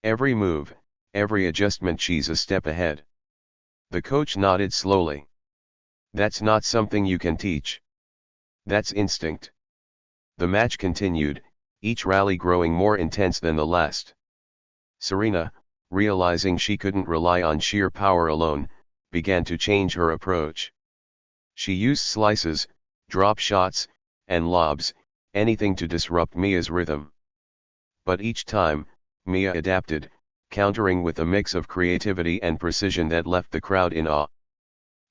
"Every move, every adjustment, she's a step ahead." The coach nodded slowly. "That's not something you can teach. That's instinct." The match continued, each rally growing more intense than the last. Serena, realizing she couldn't rely on sheer power alone, began to change her approach. She used slices, drop shots, and lobs, anything to disrupt Mia's rhythm. But each time, Mia adapted, countering with a mix of creativity and precision that left the crowd in awe.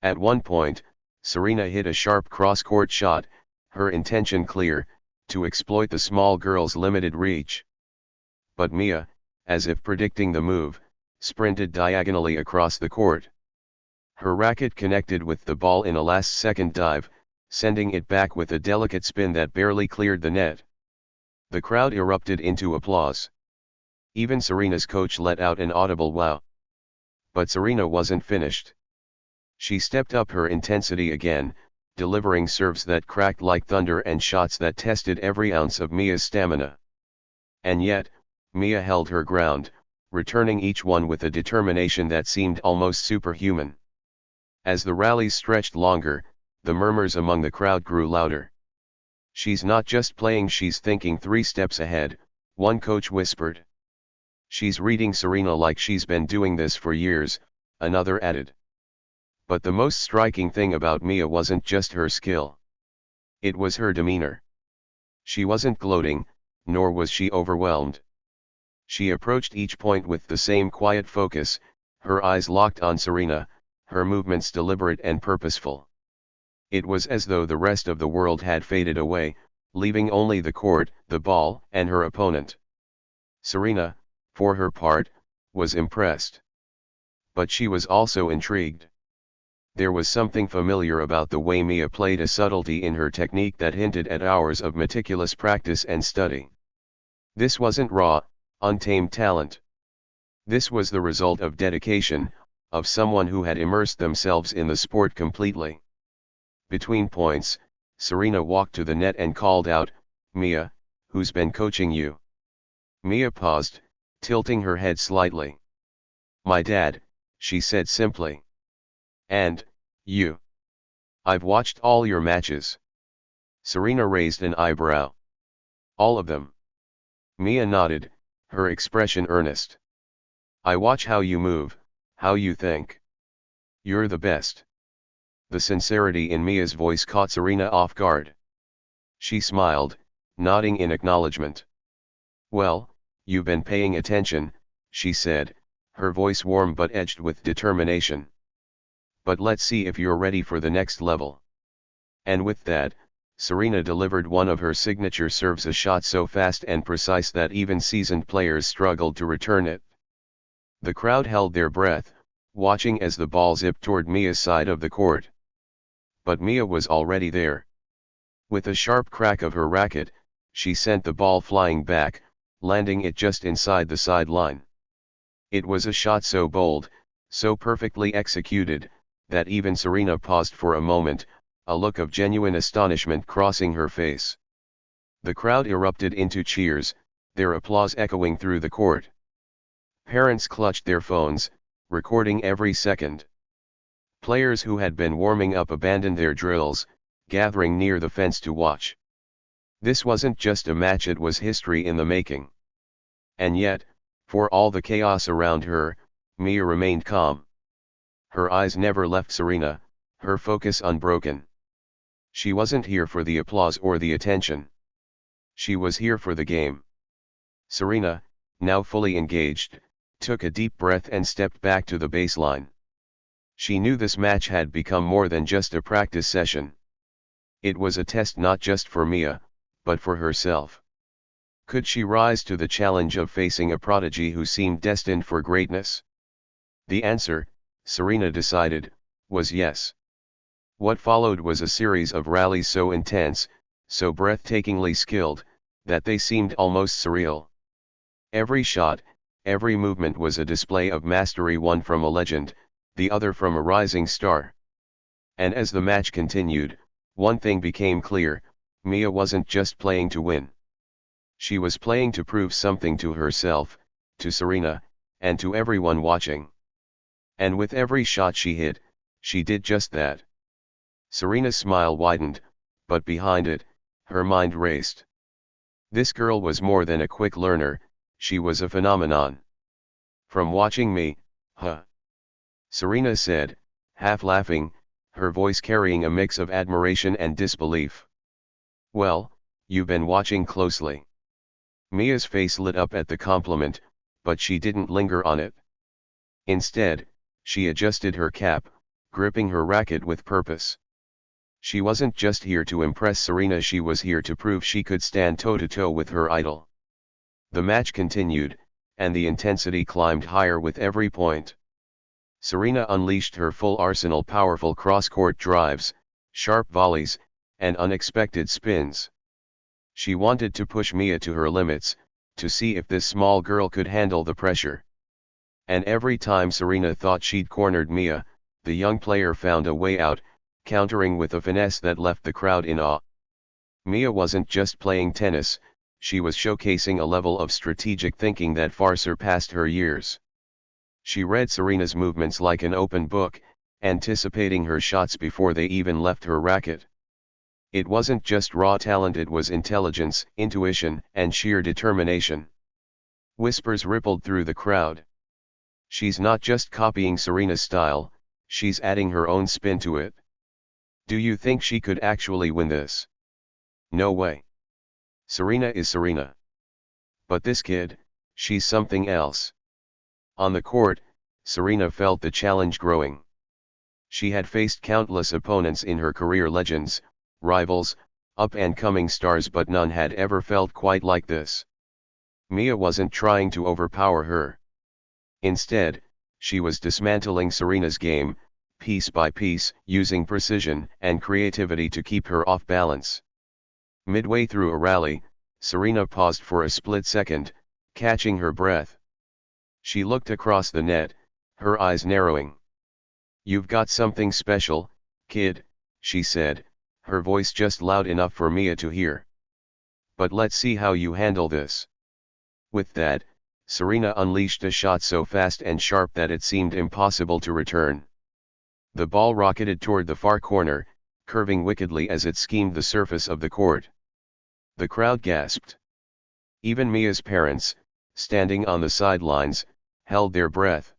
At one point, Serena hit a sharp cross-court shot, her intention clear, to exploit the small girl's limited reach. But Mia, as if predicting the move, sprinted diagonally across the court. Her racket connected with the ball in a last-second dive, sending it back with a delicate spin that barely cleared the net. The crowd erupted into applause. Even Serena's coach let out an audible wow. But Serena wasn't finished. She stepped up her intensity again, delivering serves that cracked like thunder and shots that tested every ounce of Mia's stamina. And yet, Mia held her ground, returning each one with a determination that seemed almost superhuman. As the rallies stretched longer, the murmurs among the crowd grew louder. "She's not just playing, she's thinking 3 steps ahead," one coach whispered. "She's reading Serena like she's been doing this for years," another added. But the most striking thing about Mia wasn't just her skill. It was her demeanor. She wasn't gloating, nor was she overwhelmed. She approached each point with the same quiet focus, her eyes locked on Serena, her movements deliberate and purposeful. It was as though the rest of the world had faded away, leaving only the court, the ball, and her opponent. Serena, for her part, was impressed. But she was also intrigued. There was something familiar about the way Mia played, a subtlety in her technique that hinted at hours of meticulous practice and study. This wasn't raw, untamed talent. This was the result of dedication, of someone who had immersed themselves in the sport completely. Between points, Serena walked to the net and called out, "Mia, who's been coaching you?" Mia paused, tilting her head slightly. "My dad," she said simply. "And, you?" "I've watched all your matches." Serena raised an eyebrow. "All of them?" Mia nodded, her expression earnest. "I watch how you move, how you think. You're the best." The sincerity in Mia's voice caught Serena off guard. She smiled, nodding in acknowledgement. "Well, you've been paying attention," she said, her voice warm but edged with determination. "But let's see if you're ready for the next level." And with that, Serena delivered one of her signature serves, a shot so fast and precise that even seasoned players struggled to return it. The crowd held their breath, watching as the ball zipped toward Mia's side of the court. But Mia was already there. With a sharp crack of her racket, she sent the ball flying back, landing it just inside the sideline. It was a shot so bold, so perfectly executed, that even Serena paused for a moment, a look of genuine astonishment crossing her face. The crowd erupted into cheers, their applause echoing through the court. Parents clutched their phones, recording every second. Players who had been warming up abandoned their drills, gathering near the fence to watch. This wasn't just a match, it was history in the making. And yet, for all the chaos around her, Mia remained calm. her eyes never left Serena, her focus unbroken. She wasn't here for the applause or the attention. She was here for the game. Serena, now fully engaged, took a deep breath and stepped back to the baseline. She knew this match had become more than just a practice session. It was a test not just for Mia, but for herself. Could she rise to the challenge of facing a prodigy who seemed destined for greatness? The answer, Serena decided, was yes. What followed was a series of rallies so intense, so breathtakingly skilled, that they seemed almost surreal. Every shot, every movement was a display of mastery, one from a legend, the other from a rising star. And as the match continued, one thing became clear: Mia wasn't just playing to win. She was playing to prove something to herself, to Serena, and to everyone watching. And with every shot she hit, she did just that. Serena's smile widened, but behind it, her mind raced. This girl was more than a quick learner, she was a phenomenon. From watching me, huh? Serena said, half laughing, her voice carrying a mix of admiration and disbelief. Well, you've been watching closely. Mia's face lit up at the compliment, but she didn't linger on it. Instead, she adjusted her cap, gripping her racket with purpose. She wasn't just here to impress Serena, she was here to prove she could stand toe-to-toe with her idol. The match continued, and the intensity climbed higher with every point. Serena unleashed her full arsenal: powerful cross-court drives, sharp volleys, and unexpected spins. She wanted to push Mia to her limits, to see if this small girl could handle the pressure. And every time Serena thought she'd cornered Mia, the young player found a way out, countering with a finesse that left the crowd in awe. Mia wasn't just playing tennis, she was showcasing a level of strategic thinking that far surpassed her years. She read Serena's movements like an open book, anticipating her shots before they even left her racket. It wasn't just raw talent, it was intelligence, intuition, and sheer determination. Whispers rippled through the crowd. She's not just copying Serena's style, she's adding her own spin to it. Do you think she could actually win this? No way. Serena is Serena. But this kid, she's something else. On the court, Serena felt the challenge growing. She had faced countless opponents in her career: legends, rivals, up-and-coming stars, but none had ever felt quite like this. Mia wasn't trying to overpower her. Instead, she was dismantling Serena's game, piece by piece, using precision and creativity to keep her off balance. Midway through a rally, Serena paused for a split second, catching her breath. She looked across the net, her eyes narrowing. "You've got something special, kid," she said, her voice just loud enough for Mia to hear. "But let's see how you handle this." With that, Serena unleashed a shot so fast and sharp that it seemed impossible to return. The ball rocketed toward the far corner, curving wickedly as it skimmed the surface of the court. The crowd gasped. Even Mia's parents, standing on the sidelines, held their breath.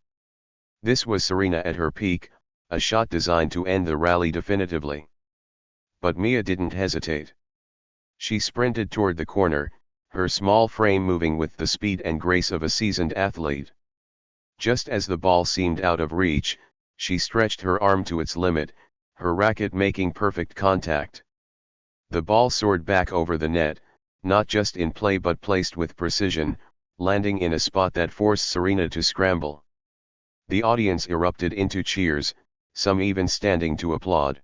This was Serena at her peak, a shot designed to end the rally definitively. But Mia didn't hesitate. She sprinted toward the corner, her small frame moving with the speed and grace of a seasoned athlete. Just as the ball seemed out of reach, she stretched her arm to its limit, her racket making perfect contact. The ball soared back over the net, not just in play but placed with precision, landing in a spot that forced Serena to scramble. The audience erupted into cheers, some even standing to applaud.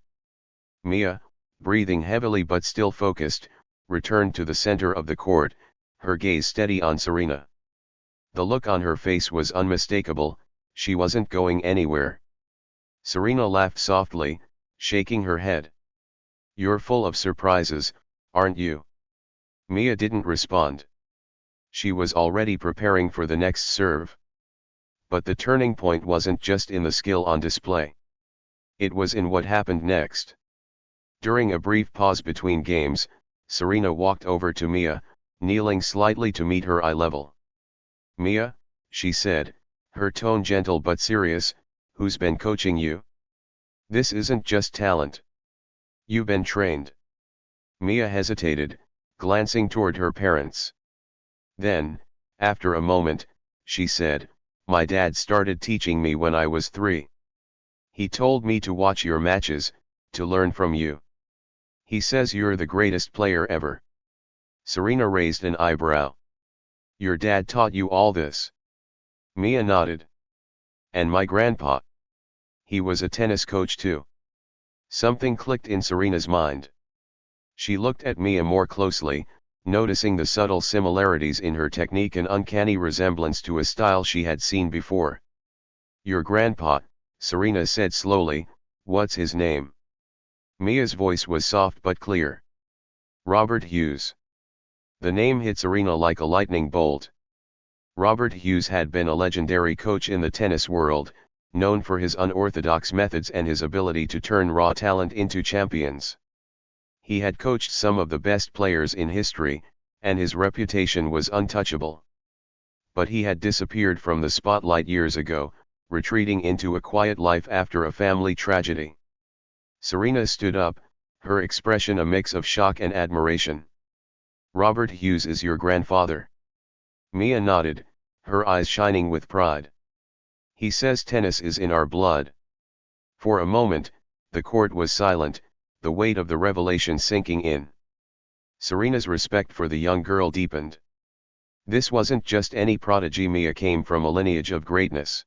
Mia, breathing heavily but still focused, returned to the center of the court, her gaze steady on Serena. The look on her face was unmistakable: she wasn't going anywhere. Serena laughed softly, shaking her head. "You're full of surprises, aren't you?" Mia didn't respond. She was already preparing for the next serve. But the turning point wasn't just in the skill on display. It was in what happened next. During a brief pause between games, Serena walked over to Mia, kneeling slightly to meet her eye level. "Mia," she said, her tone gentle but serious, Who's been coaching you? This isn't just talent. You've been trained. Mia hesitated, glancing toward her parents. Then, after a moment, she said, "My dad started teaching me when I was 3. He told me to watch your matches, to learn from you. He says you're the greatest player ever." Serena raised an eyebrow. "Your dad taught you all this?" Mia nodded. "And my grandpa. He was a tennis coach too." Something clicked in Serena's mind. She looked at Mia more closely, noticing the subtle similarities in her technique and uncanny resemblance to a style she had seen before. "Your grandpa," Serena said slowly, "what's his name?" Mia's voice was soft but clear. "Robert Hughes." The name hit Serena like a lightning bolt. Robert Hughes had been a legendary coach in the tennis world, known for his unorthodox methods and his ability to turn raw talent into champions. He had coached some of the best players in history, and his reputation was untouchable. But he had disappeared from the spotlight years ago, retreating into a quiet life after a family tragedy. Serena stood up, her expression a mix of shock and admiration. "Robert Hughes is your grandfather?" Mia nodded, her eyes shining with pride. "He says tennis is in our blood." For a moment, the court was silent, the weight of the revelation sinking in. Serena's respect for the young girl deepened. This wasn't just any prodigy. Mia came from a lineage of greatness.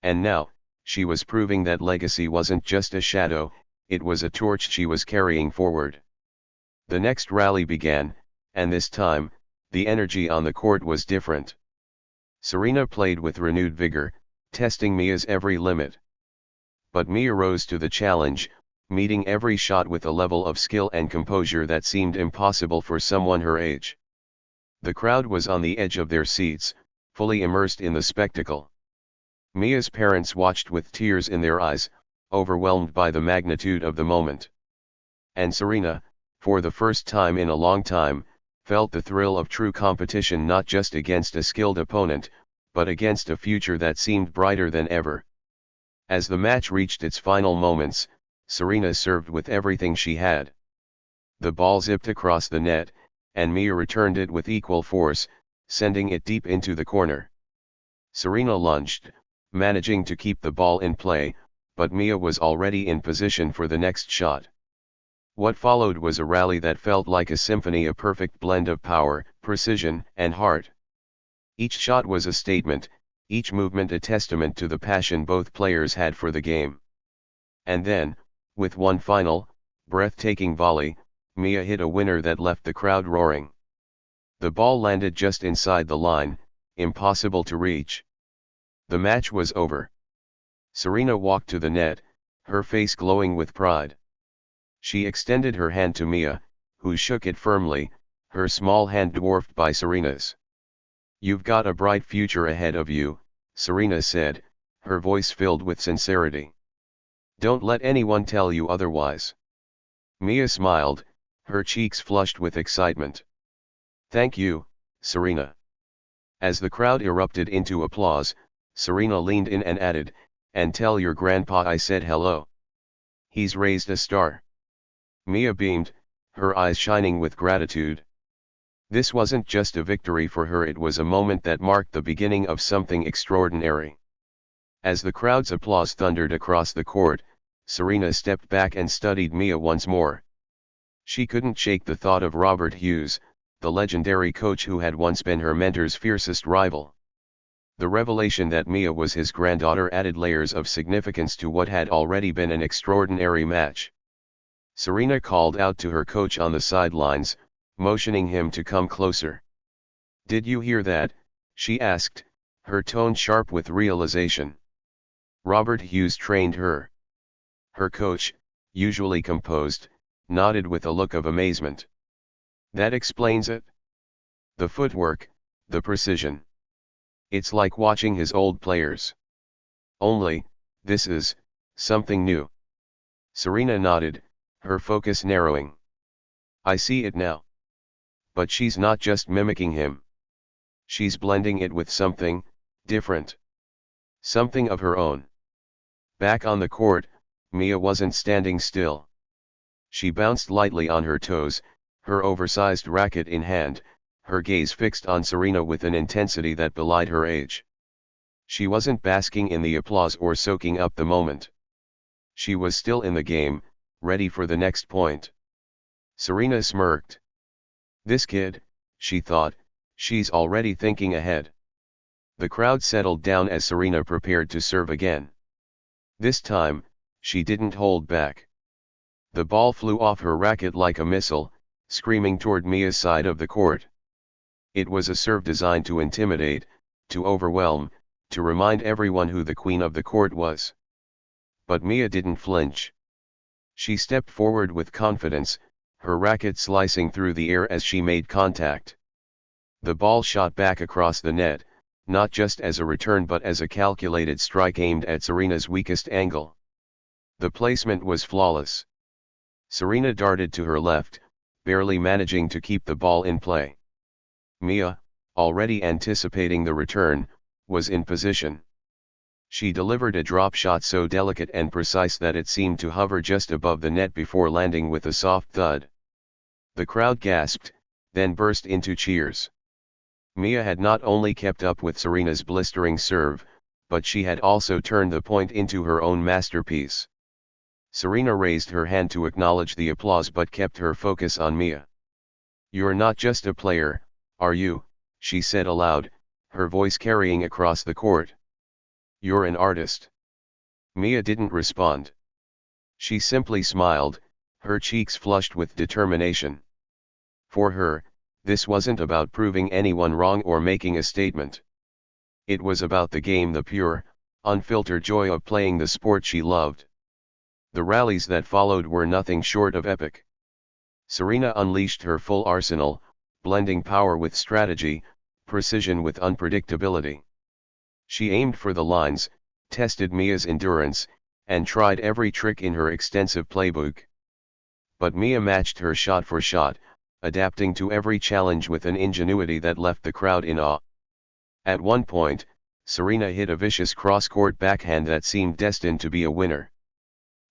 And now, she was proving that legacy wasn't just a shadow, it was a torch she was carrying forward. The next rally began, and this time, the energy on the court was different. Serena played with renewed vigor, testing Mia's every limit. But Mia rose to the challenge, meeting every shot with a level of skill and composure that seemed impossible for someone her age. The crowd was on the edge of their seats, fully immersed in the spectacle. Mia's parents watched with tears in their eyes, overwhelmed by the magnitude of the moment. And Serena, for the first time in a long time, felt the thrill of true competition, not just against a skilled opponent, but against a future that seemed brighter than ever. As the match reached its final moments, Serena served with everything she had. The ball zipped across the net, and Mia returned it with equal force, sending it deep into the corner. Serena lunged, managing to keep the ball in play, but Mia was already in position for the next shot. What followed was a rally that felt like a symphony, a perfect blend of power, precision, and heart. Each shot was a statement, each movement a testament to the passion both players had for the game. And then, with one final, breathtaking volley, Mia hit a winner that left the crowd roaring. The ball landed just inside the line, impossible to reach. The match was over. Serena walked to the net, her face glowing with pride. She extended her hand to Mia, who shook it firmly, her small hand dwarfed by Serena's. "You've got a bright future ahead of you," Serena said, her voice filled with sincerity. "Don't let anyone tell you otherwise." Mia smiled, her cheeks flushed with excitement. "Thank you, Serena." As the crowd erupted into applause, Serena leaned in and added, "And tell your grandpa I said hello. He's raised a star." Mia beamed, her eyes shining with gratitude. This wasn't just a victory for her, it was a moment that marked the beginning of something extraordinary. As the crowd's applause thundered across the court, Serena stepped back and studied Mia once more. She couldn't shake the thought of Robert Hughes, the legendary coach who had once been her mentor's fiercest rival. The revelation that Mia was his granddaughter added layers of significance to what had already been an extraordinary match. Serena called out to her coach on the sidelines, motioning him to come closer. "Did you hear that?" she asked, her tone sharp with realization. Robert Hughes trained her. Her coach, usually composed, nodded with a look of amazement. "That explains it. The footwork, the precision. It's like watching his old players. Only, this is something new." Serena nodded, her focus narrowing. "I see it now. But she's not just mimicking him. She's blending it with something different. Something of her own." Back on the court, Mia wasn't standing still. She bounced lightly on her toes, her oversized racket in hand, her gaze fixed on Serena with an intensity that belied her age. She wasn't basking in the applause or soaking up the moment. She was still in the game, ready for the next point. Serena smirked. This kid, she thought, she's already thinking ahead. The crowd settled down as Serena prepared to serve again. This time, she didn't hold back. The ball flew off her racket like a missile, screaming toward Mia's side of the court. It was a serve designed to intimidate, to overwhelm, to remind everyone who the queen of the court was. But Mia didn't flinch. She stepped forward with confidence, her racket slicing through the air as she made contact. The ball shot back across the net, not just as a return but as a calculated strike aimed at Serena's weakest angle. The placement was flawless. Serena darted to her left, barely managing to keep the ball in play. Mia, already anticipating the return, was in position. She delivered a drop shot so delicate and precise that it seemed to hover just above the net before landing with a soft thud. The crowd gasped, then burst into cheers. Mia had not only kept up with Serena's blistering serve, but she had also turned the point into her own masterpiece. Serena raised her hand to acknowledge the applause but kept her focus on Mia. "You're not just a player, are you?" she said aloud, her voice carrying across the court. "You're an artist." Mia didn't respond. She simply smiled, her cheeks flushed with determination. For her, this wasn't about proving anyone wrong or making a statement. It was about the game, the pure, unfiltered joy of playing the sport she loved. The rallies that followed were nothing short of epic. Serena unleashed her full arsenal, blending power with strategy, precision with unpredictability. She aimed for the lines, tested Mia's endurance, and tried every trick in her extensive playbook. But Mia matched her shot for shot, adapting to every challenge with an ingenuity that left the crowd in awe. At one point, Serena hit a vicious cross-court backhand that seemed destined to be a winner.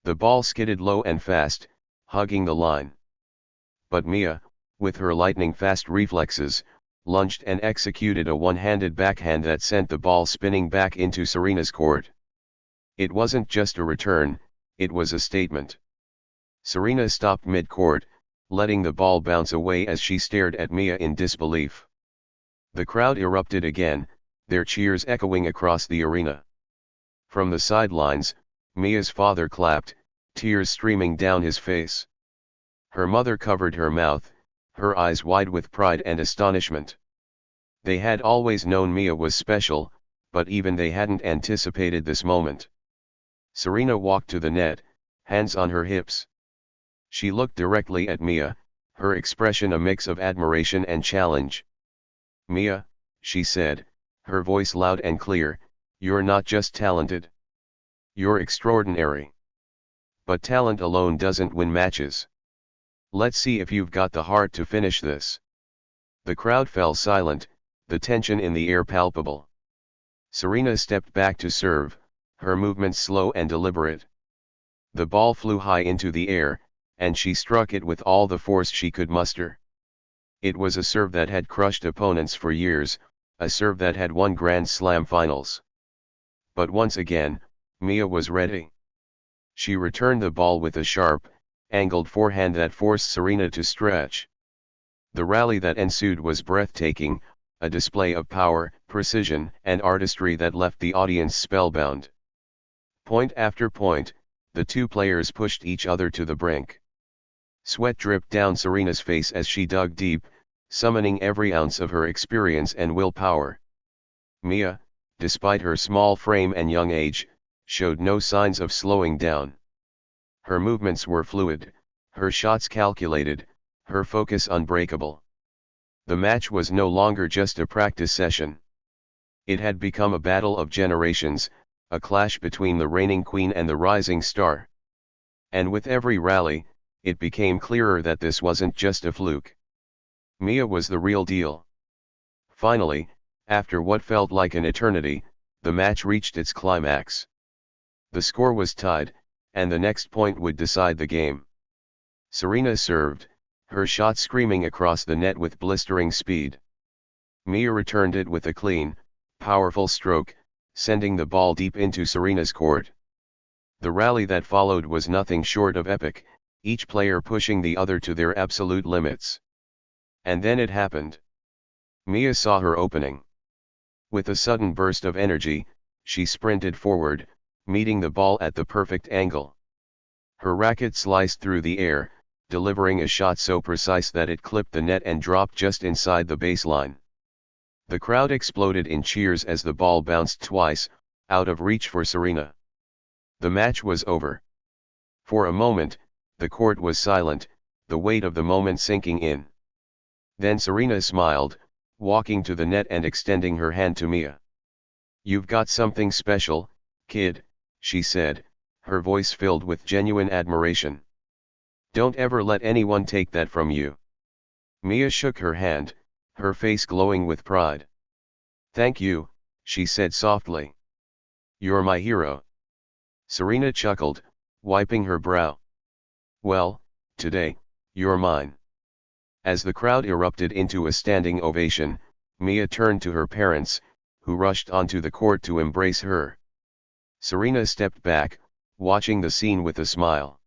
The ball skidded low and fast, hugging the line. But Mia, with her lightning-fast reflexes, lunged and executed a one-handed backhand that sent the ball spinning back into Serena's court. It wasn't just a return, it was a statement. Serena stopped mid-court, letting the ball bounce away as she stared at Mia in disbelief. The crowd erupted again, their cheers echoing across the arena. From the sidelines, Mia's father clapped, tears streaming down his face. Her mother covered her mouth, her eyes wide with pride and astonishment. They had always known Mia was special, but even they hadn't anticipated this moment. Serena walked to the net, hands on her hips. She looked directly at Mia, her expression a mix of admiration and challenge. "Mia," she said, her voice loud and clear, "you're not just talented. You're extraordinary. But talent alone doesn't win matches. Let's see if you've got the heart to finish this." The crowd fell silent, the tension in the air palpable. Serena stepped back to serve, her movements slow and deliberate. The ball flew high into the air, and she struck it with all the force she could muster. It was a serve that had crushed opponents for years, a serve that had won Grand Slam finals. But once again, Mia was ready. She returned the ball with a sharp, angled forehand that forced Serena to stretch. The rally that ensued was breathtaking, a display of power, precision, and artistry that left the audience spellbound. Point after point, the two players pushed each other to the brink. Sweat dripped down Serena's face as she dug deep, summoning every ounce of her experience and willpower. Mia, despite her small frame and young age, showed no signs of slowing down. Her movements were fluid, her shots calculated, her focus unbreakable. The match was no longer just a practice session. It had become a battle of generations, a clash between the reigning queen and the rising star. And with every rally, it became clearer that this wasn't just a fluke. Mia was the real deal. Finally, after what felt like an eternity, the match reached its climax. The score was tied, and the next point would decide the game. Serena served, her shot screaming across the net with blistering speed. Mia returned it with a clean, powerful stroke, sending the ball deep into Serena's court. The rally that followed was nothing short of epic, each player pushing the other to their absolute limits. And then it happened. Mia saw her opening. With a sudden burst of energy, she sprinted forward, meeting the ball at the perfect angle. Her racket sliced through the air, delivering a shot so precise that it clipped the net and dropped just inside the baseline. The crowd exploded in cheers as the ball bounced twice, out of reach for Serena. The match was over. For a moment, the court was silent, the weight of the moment sinking in. Then Serena smiled, walking to the net and extending her hand to Mia. "You've got something special, kid," she said, her voice filled with genuine admiration. "Don't ever let anyone take that from you." Mia shook her hand, her face glowing with pride. "Thank you," she said softly. "You're my hero." Serena chuckled, wiping her brow. "Well, today, you're mine." As the crowd erupted into a standing ovation, Mia turned to her parents, who rushed onto the court to embrace her. Serena stepped back, watching the scene with a smile.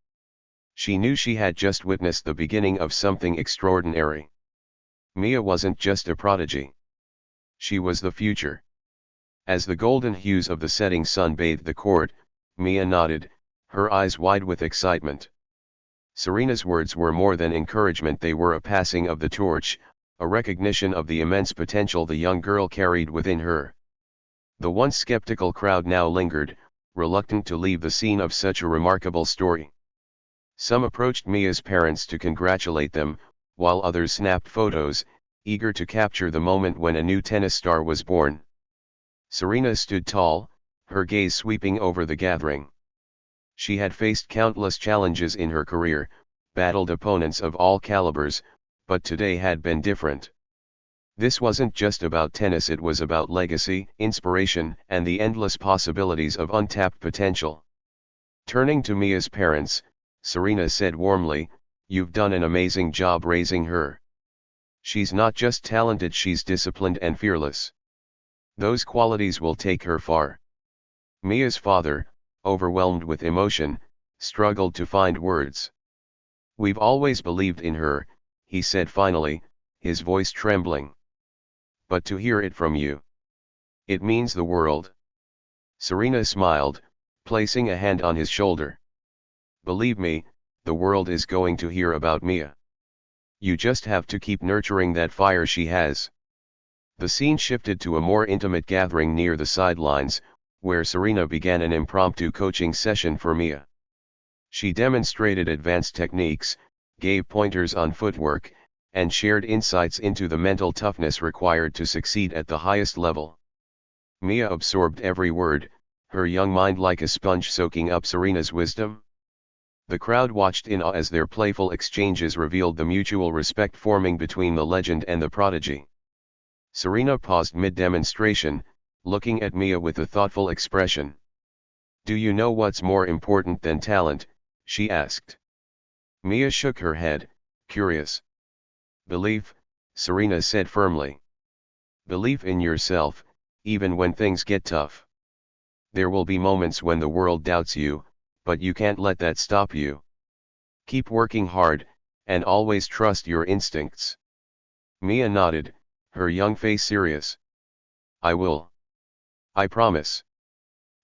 She knew she had just witnessed the beginning of something extraordinary. Mia wasn't just a prodigy. She was the future. As the golden hues of the setting sun bathed the court, Mia nodded, her eyes wide with excitement. Serena's words were more than encouragement, they were a passing of the torch, a recognition of the immense potential the young girl carried within her. The once skeptical crowd now lingered, reluctant to leave the scene of such a remarkable story. Some approached Mia's parents to congratulate them, while others snapped photos, eager to capture the moment when a new tennis star was born. Serena stood tall, her gaze sweeping over the gathering. She had faced countless challenges in her career, battled opponents of all calibers, but today had been different. This wasn't just about tennis, it was about legacy, inspiration, and the endless possibilities of untapped potential. Turning to Mia's parents, Serena said warmly, "You've done an amazing job raising her. She's not just talented, she's disciplined and fearless. Those qualities will take her far." Mia's father, overwhelmed with emotion, struggled to find words. "We've always believed in her," he said finally, his voice trembling. "But to hear it from you, it means the world." Serena smiled, placing a hand on his shoulder. "Believe me, the world is going to hear about Mia. You just have to keep nurturing that fire she has." The scene shifted to a more intimate gathering near the sidelines, where Serena began an impromptu coaching session for Mia. She demonstrated advanced techniques, gave pointers on footwork, and shared insights into the mental toughness required to succeed at the highest level. Mia absorbed every word, her young mind like a sponge soaking up Serena's wisdom. The crowd watched in awe as their playful exchanges revealed the mutual respect forming between the legend and the prodigy. Serena paused mid-demonstration, looking at Mia with a thoughtful expression. "Do you know what's more important than talent?" she asked. Mia shook her head, curious. "Belief," Serena said firmly. "Belief in yourself, even when things get tough. There will be moments when the world doubts you, but you can't let that stop you. Keep working hard, and always trust your instincts." Mia nodded, her young face serious. "I will. I promise."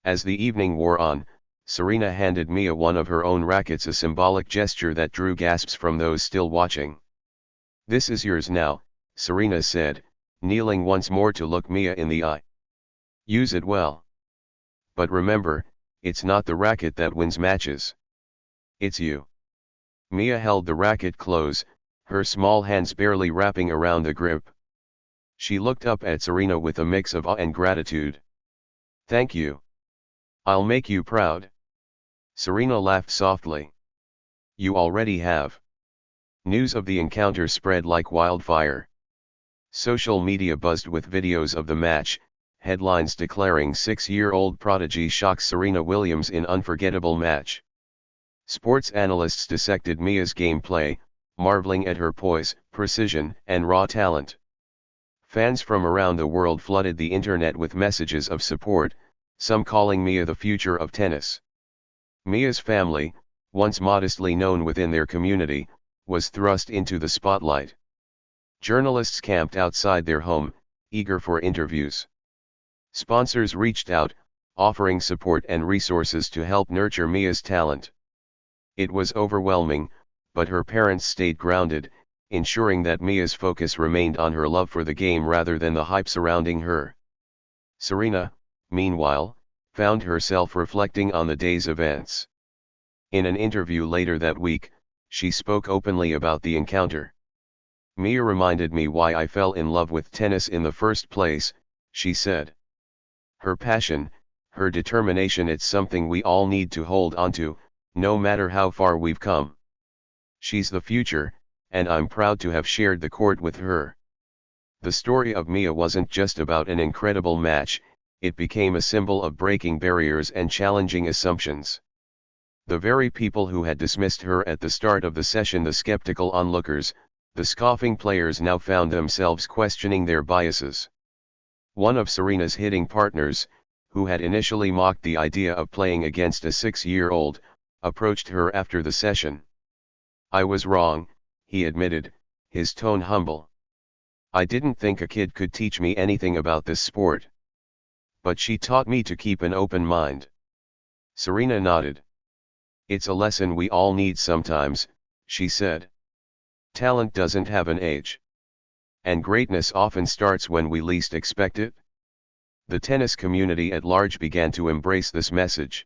As the evening wore on, Serena handed Mia one of her own rackets, a symbolic gesture that drew gasps from those still watching. "This is yours now," Serena said, kneeling once more to look Mia in the eye. "Use it well. But remember, it's not the racket that wins matches. It's you." Mia held the racket close, her small hands barely wrapping around the grip. She looked up at Serena with a mix of awe and gratitude. "Thank you. I'll make you proud." Serena laughed softly. "You already have." News of the encounter spread like wildfire. Social media buzzed with videos of the match, headlines declaring 6-year-old prodigy shocks Serena Williams in unforgettable match. Sports analysts dissected Mia's gameplay, marveling at her poise, precision, and raw talent. Fans from around the world flooded the internet with messages of support, some calling Mia the future of tennis. Mia's family, once modestly known within their community, was thrust into the spotlight. Journalists camped outside their home, eager for interviews. Sponsors reached out, offering support and resources to help nurture Mia's talent. It was overwhelming, but her parents stayed grounded, ensuring that Mia's focus remained on her love for the game rather than the hype surrounding her. Serena, meanwhile, found herself reflecting on the day's events. In an interview later that week, she spoke openly about the encounter. "Mia reminded me why I fell in love with tennis in the first place," she said. "Her passion, her determination, it's something we all need to hold onto, no matter how far we've come. She's the future, and I'm proud to have shared the court with her." The story of Mia wasn't just about an incredible match, it became a symbol of breaking barriers and challenging assumptions. The very people who had dismissed her at the start of the session, the skeptical onlookers, the scoffing players, now found themselves questioning their biases. One of Serena's hitting partners, who had initially mocked the idea of playing against a 6-year-old, approached her after the session. "I was wrong," he admitted, his tone humble. "I didn't think a kid could teach me anything about this sport. But she taught me to keep an open mind." Serena nodded. "It's a lesson we all need sometimes," she said. "Talent doesn't have an age. And greatness often starts when we least expect it." The tennis community at large began to embrace this message.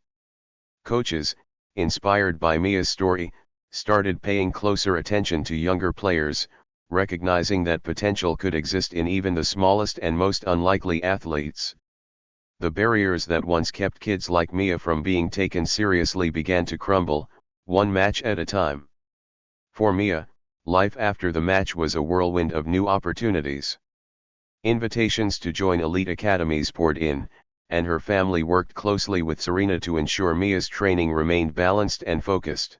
Coaches, inspired by Mia's story, started paying closer attention to younger players, recognizing that potential could exist in even the smallest and most unlikely athletes. The barriers that once kept kids like Mia from being taken seriously began to crumble, one match at a time. For Mia, life after the match was a whirlwind of new opportunities. Invitations to join elite academies poured in, and her family worked closely with Serena to ensure Mia's training remained balanced and focused.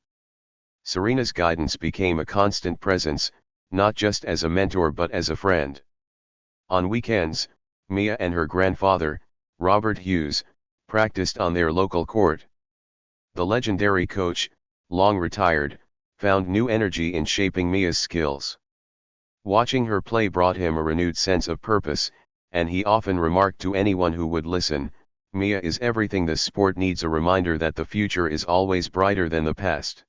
Serena's guidance became a constant presence, not just as a mentor but as a friend. On weekends, Mia and her grandfather, Robert Hughes, practiced on their local court. The legendary coach, long retired, found new energy in shaping Mia's skills. Watching her play brought him a renewed sense of purpose, and he often remarked to anyone who would listen, "Mia is everything this sport needs, a reminder that the future is always brighter than the past."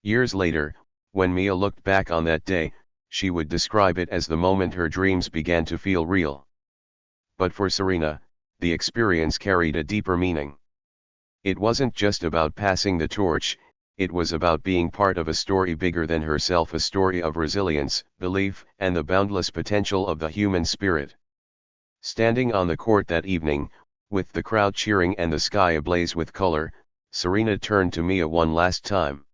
Years later, when Mia looked back on that day, she would describe it as the moment her dreams began to feel real. But for Serena, the experience carried a deeper meaning. It wasn't just about passing the torch, it was about being part of a story bigger than herself, a story of resilience, belief, and the boundless potential of the human spirit. Standing on the court that evening, with the crowd cheering and the sky ablaze with color, Serena turned to Mia one last time.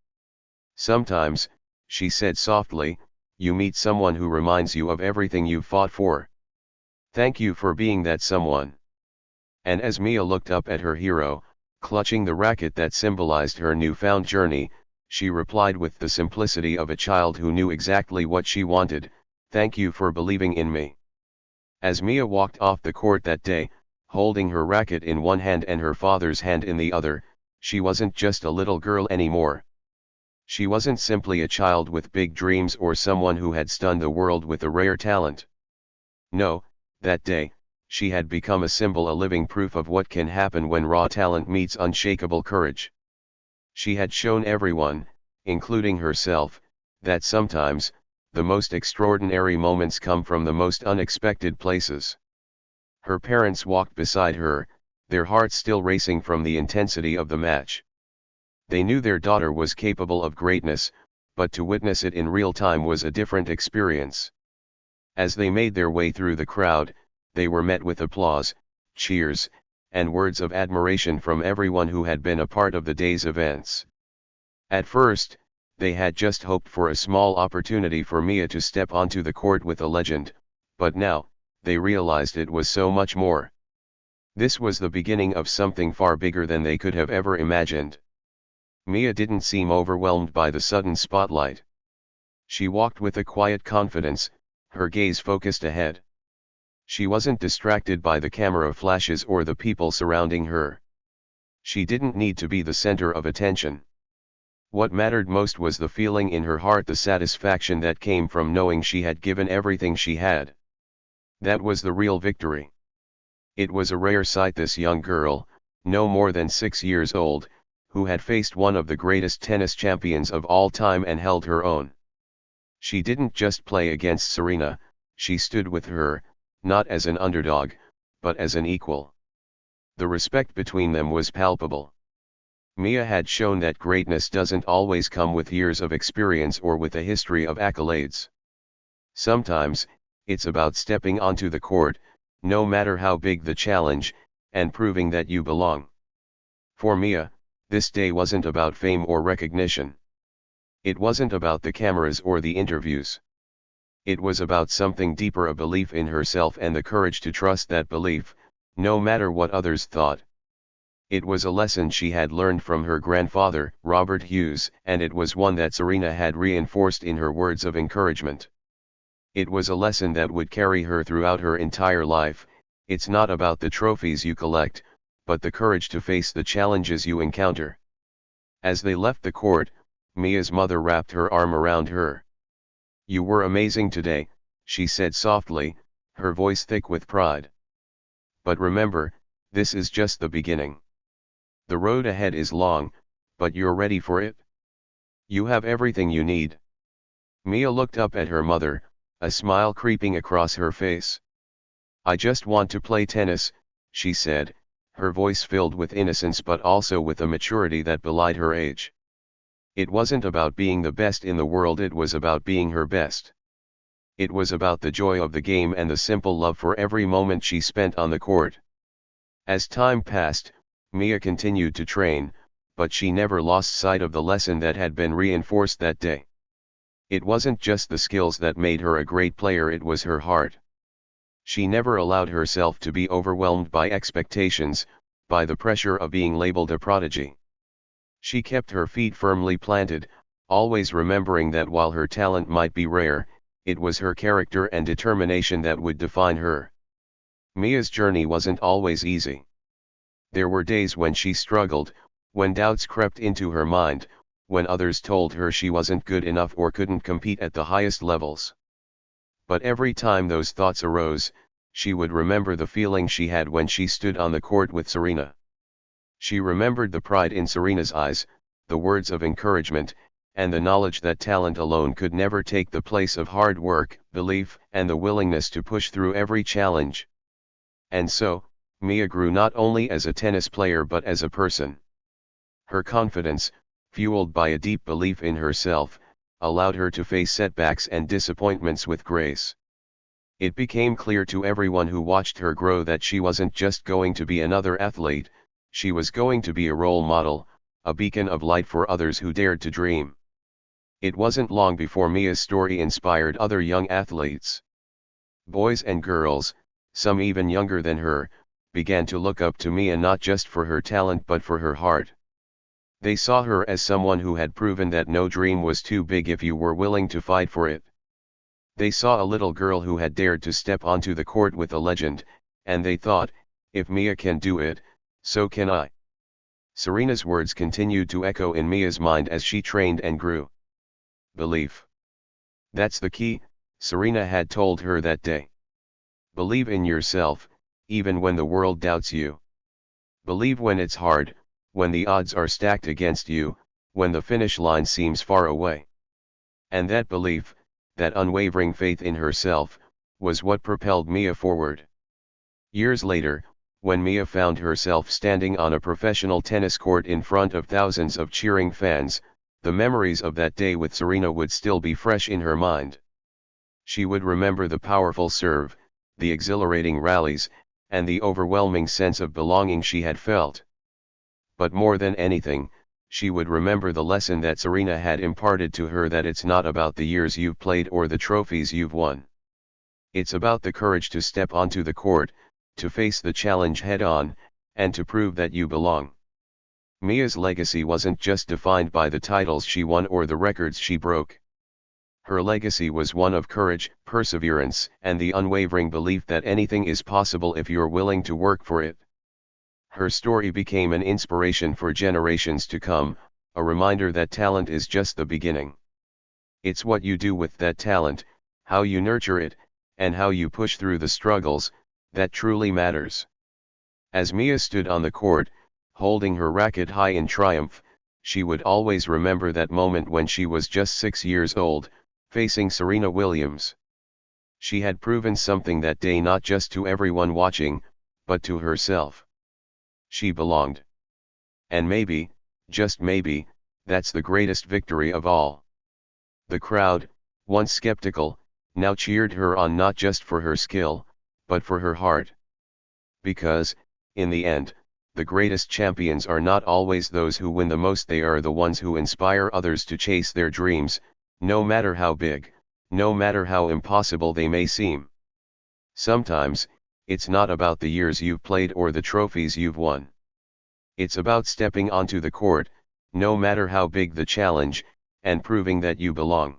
"Sometimes," she said softly, "you meet someone who reminds you of everything you've fought for. Thank you for being that someone." And as Mia looked up at her hero, clutching the racket that symbolized her newfound journey, she replied with the simplicity of a child who knew exactly what she wanted, "Thank you for believing in me." As Mia walked off the court that day, holding her racket in one hand and her father's hand in the other, she wasn't just a little girl anymore. She wasn't simply a child with big dreams or someone who had stunned the world with a rare talent. No, that day, she had become a symbol, a living proof of what can happen when raw talent meets unshakable courage. She had shown everyone, including herself, that sometimes, the most extraordinary moments come from the most unexpected places. Her parents walked beside her, their hearts still racing from the intensity of the match. They knew their daughter was capable of greatness, but to witness it in real time was a different experience. As they made their way through the crowd, they were met with applause, cheers, and words of admiration from everyone who had been a part of the day's events. At first, they had just hoped for a small opportunity for Mia to step onto the court with a legend, but now, they realized it was so much more. This was the beginning of something far bigger than they could have ever imagined. Mia didn't seem overwhelmed by the sudden spotlight. She walked with a quiet confidence, her gaze focused ahead. She wasn't distracted by the camera flashes or the people surrounding her. She didn't need to be the center of attention. What mattered most was the feeling in her heart, the satisfaction that came from knowing she had given everything she had. That was the real victory. It was a rare sight, this young girl, no more than 6 years old, who had faced one of the greatest tennis champions of all time and held her own. She didn't just play against Serena, she stood with her, not as an underdog, but as an equal. The respect between them was palpable. Mia had shown that greatness doesn't always come with years of experience or with a history of accolades. Sometimes, it's about stepping onto the court, no matter how big the challenge, and proving that you belong. For Mia, this day wasn't about fame or recognition. It wasn't about the cameras or the interviews. It was about something deeper, a belief in herself and the courage to trust that belief, no matter what others thought. It was a lesson she had learned from her grandfather, Robert Hughes, and it was one that Serena had reinforced in her words of encouragement. It was a lesson that would carry her throughout her entire life. It's not about the trophies you collect, but the courage to face the challenges you encounter. As they left the court, Mia's mother wrapped her arm around her. "You were amazing today," she said softly, her voice thick with pride. "But remember, this is just the beginning. The road ahead is long, but you're ready for it. You have everything you need." Mia looked up at her mother, a smile creeping across her face. "I just want to play tennis," she said, her voice filled with innocence but also with a maturity that belied her age. It wasn't about being the best in the world, it was about being her best. It was about the joy of the game and the simple love for every moment she spent on the court. As time passed, Mia continued to train, but she never lost sight of the lesson that had been reinforced that day. It wasn't just the skills that made her a great player, it was her heart. She never allowed herself to be overwhelmed by expectations, by the pressure of being labeled a prodigy. She kept her feet firmly planted, always remembering that while her talent might be rare, it was her character and determination that would define her. Mia's journey wasn't always easy. There were days when she struggled, when doubts crept into her mind, when others told her she wasn't good enough or couldn't compete at the highest levels. But every time those thoughts arose, she would remember the feeling she had when she stood on the court with Serena. She remembered the pride in Serena's eyes, the words of encouragement, and the knowledge that talent alone could never take the place of hard work, belief, and the willingness to push through every challenge. And so, Mia grew not only as a tennis player but as a person. Her confidence, fueled by a deep belief in herself, allowed her to face setbacks and disappointments with grace. It became clear to everyone who watched her grow that she wasn't just going to be another athlete, she was going to be a role model, a beacon of light for others who dared to dream. It wasn't long before Mia's story inspired other young athletes. Boys and girls, some even younger than her, began to look up to Mia not just for her talent but for her heart. They saw her as someone who had proven that no dream was too big if you were willing to fight for it. They saw a little girl who had dared to step onto the court with a legend, and they thought, if Mia can do it, so can I. Serena's words continued to echo in Mia's mind as she trained and grew. Belief. That's the key, Serena had told her that day. Believe in yourself, even when the world doubts you. Believe when it's hard, when the odds are stacked against you, when the finish line seems far away. And that belief, that unwavering faith in herself, was what propelled Mia forward. Years later, when Mia found herself standing on a professional tennis court in front of thousands of cheering fans, the memories of that day with Serena would still be fresh in her mind. She would remember the powerful serve, the exhilarating rallies, and the overwhelming sense of belonging she had felt. But more than anything, she would remember the lesson that Serena had imparted to her, that it's not about the years you've played or the trophies you've won. It's about the courage to step onto the court, to face the challenge head-on, and to prove that you belong. Mia's legacy wasn't just defined by the titles she won or the records she broke. Her legacy was one of courage, perseverance, and the unwavering belief that anything is possible if you're willing to work for it. Her story became an inspiration for generations to come, a reminder that talent is just the beginning. It's what you do with that talent, how you nurture it, and how you push through the struggles, that truly matters. As Mia stood on the court, holding her racket high in triumph, she would always remember that moment when she was just 6 years old, facing Serena Williams. She had proven something that day, not just to everyone watching, but to herself. She belonged. And maybe, just maybe, that's the greatest victory of all. The crowd, once skeptical, now cheered her on, not just for her skill, but for her heart. Because, in the end, the greatest champions are not always those who win the most, they are the ones who inspire others to chase their dreams, no matter how big, no matter how impossible they may seem. Sometimes, it's not about the years you've played or the trophies you've won. It's about stepping onto the court, no matter how big the challenge, and proving that you belong.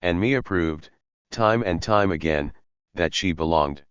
And Mia proved, time and time again, that she belonged.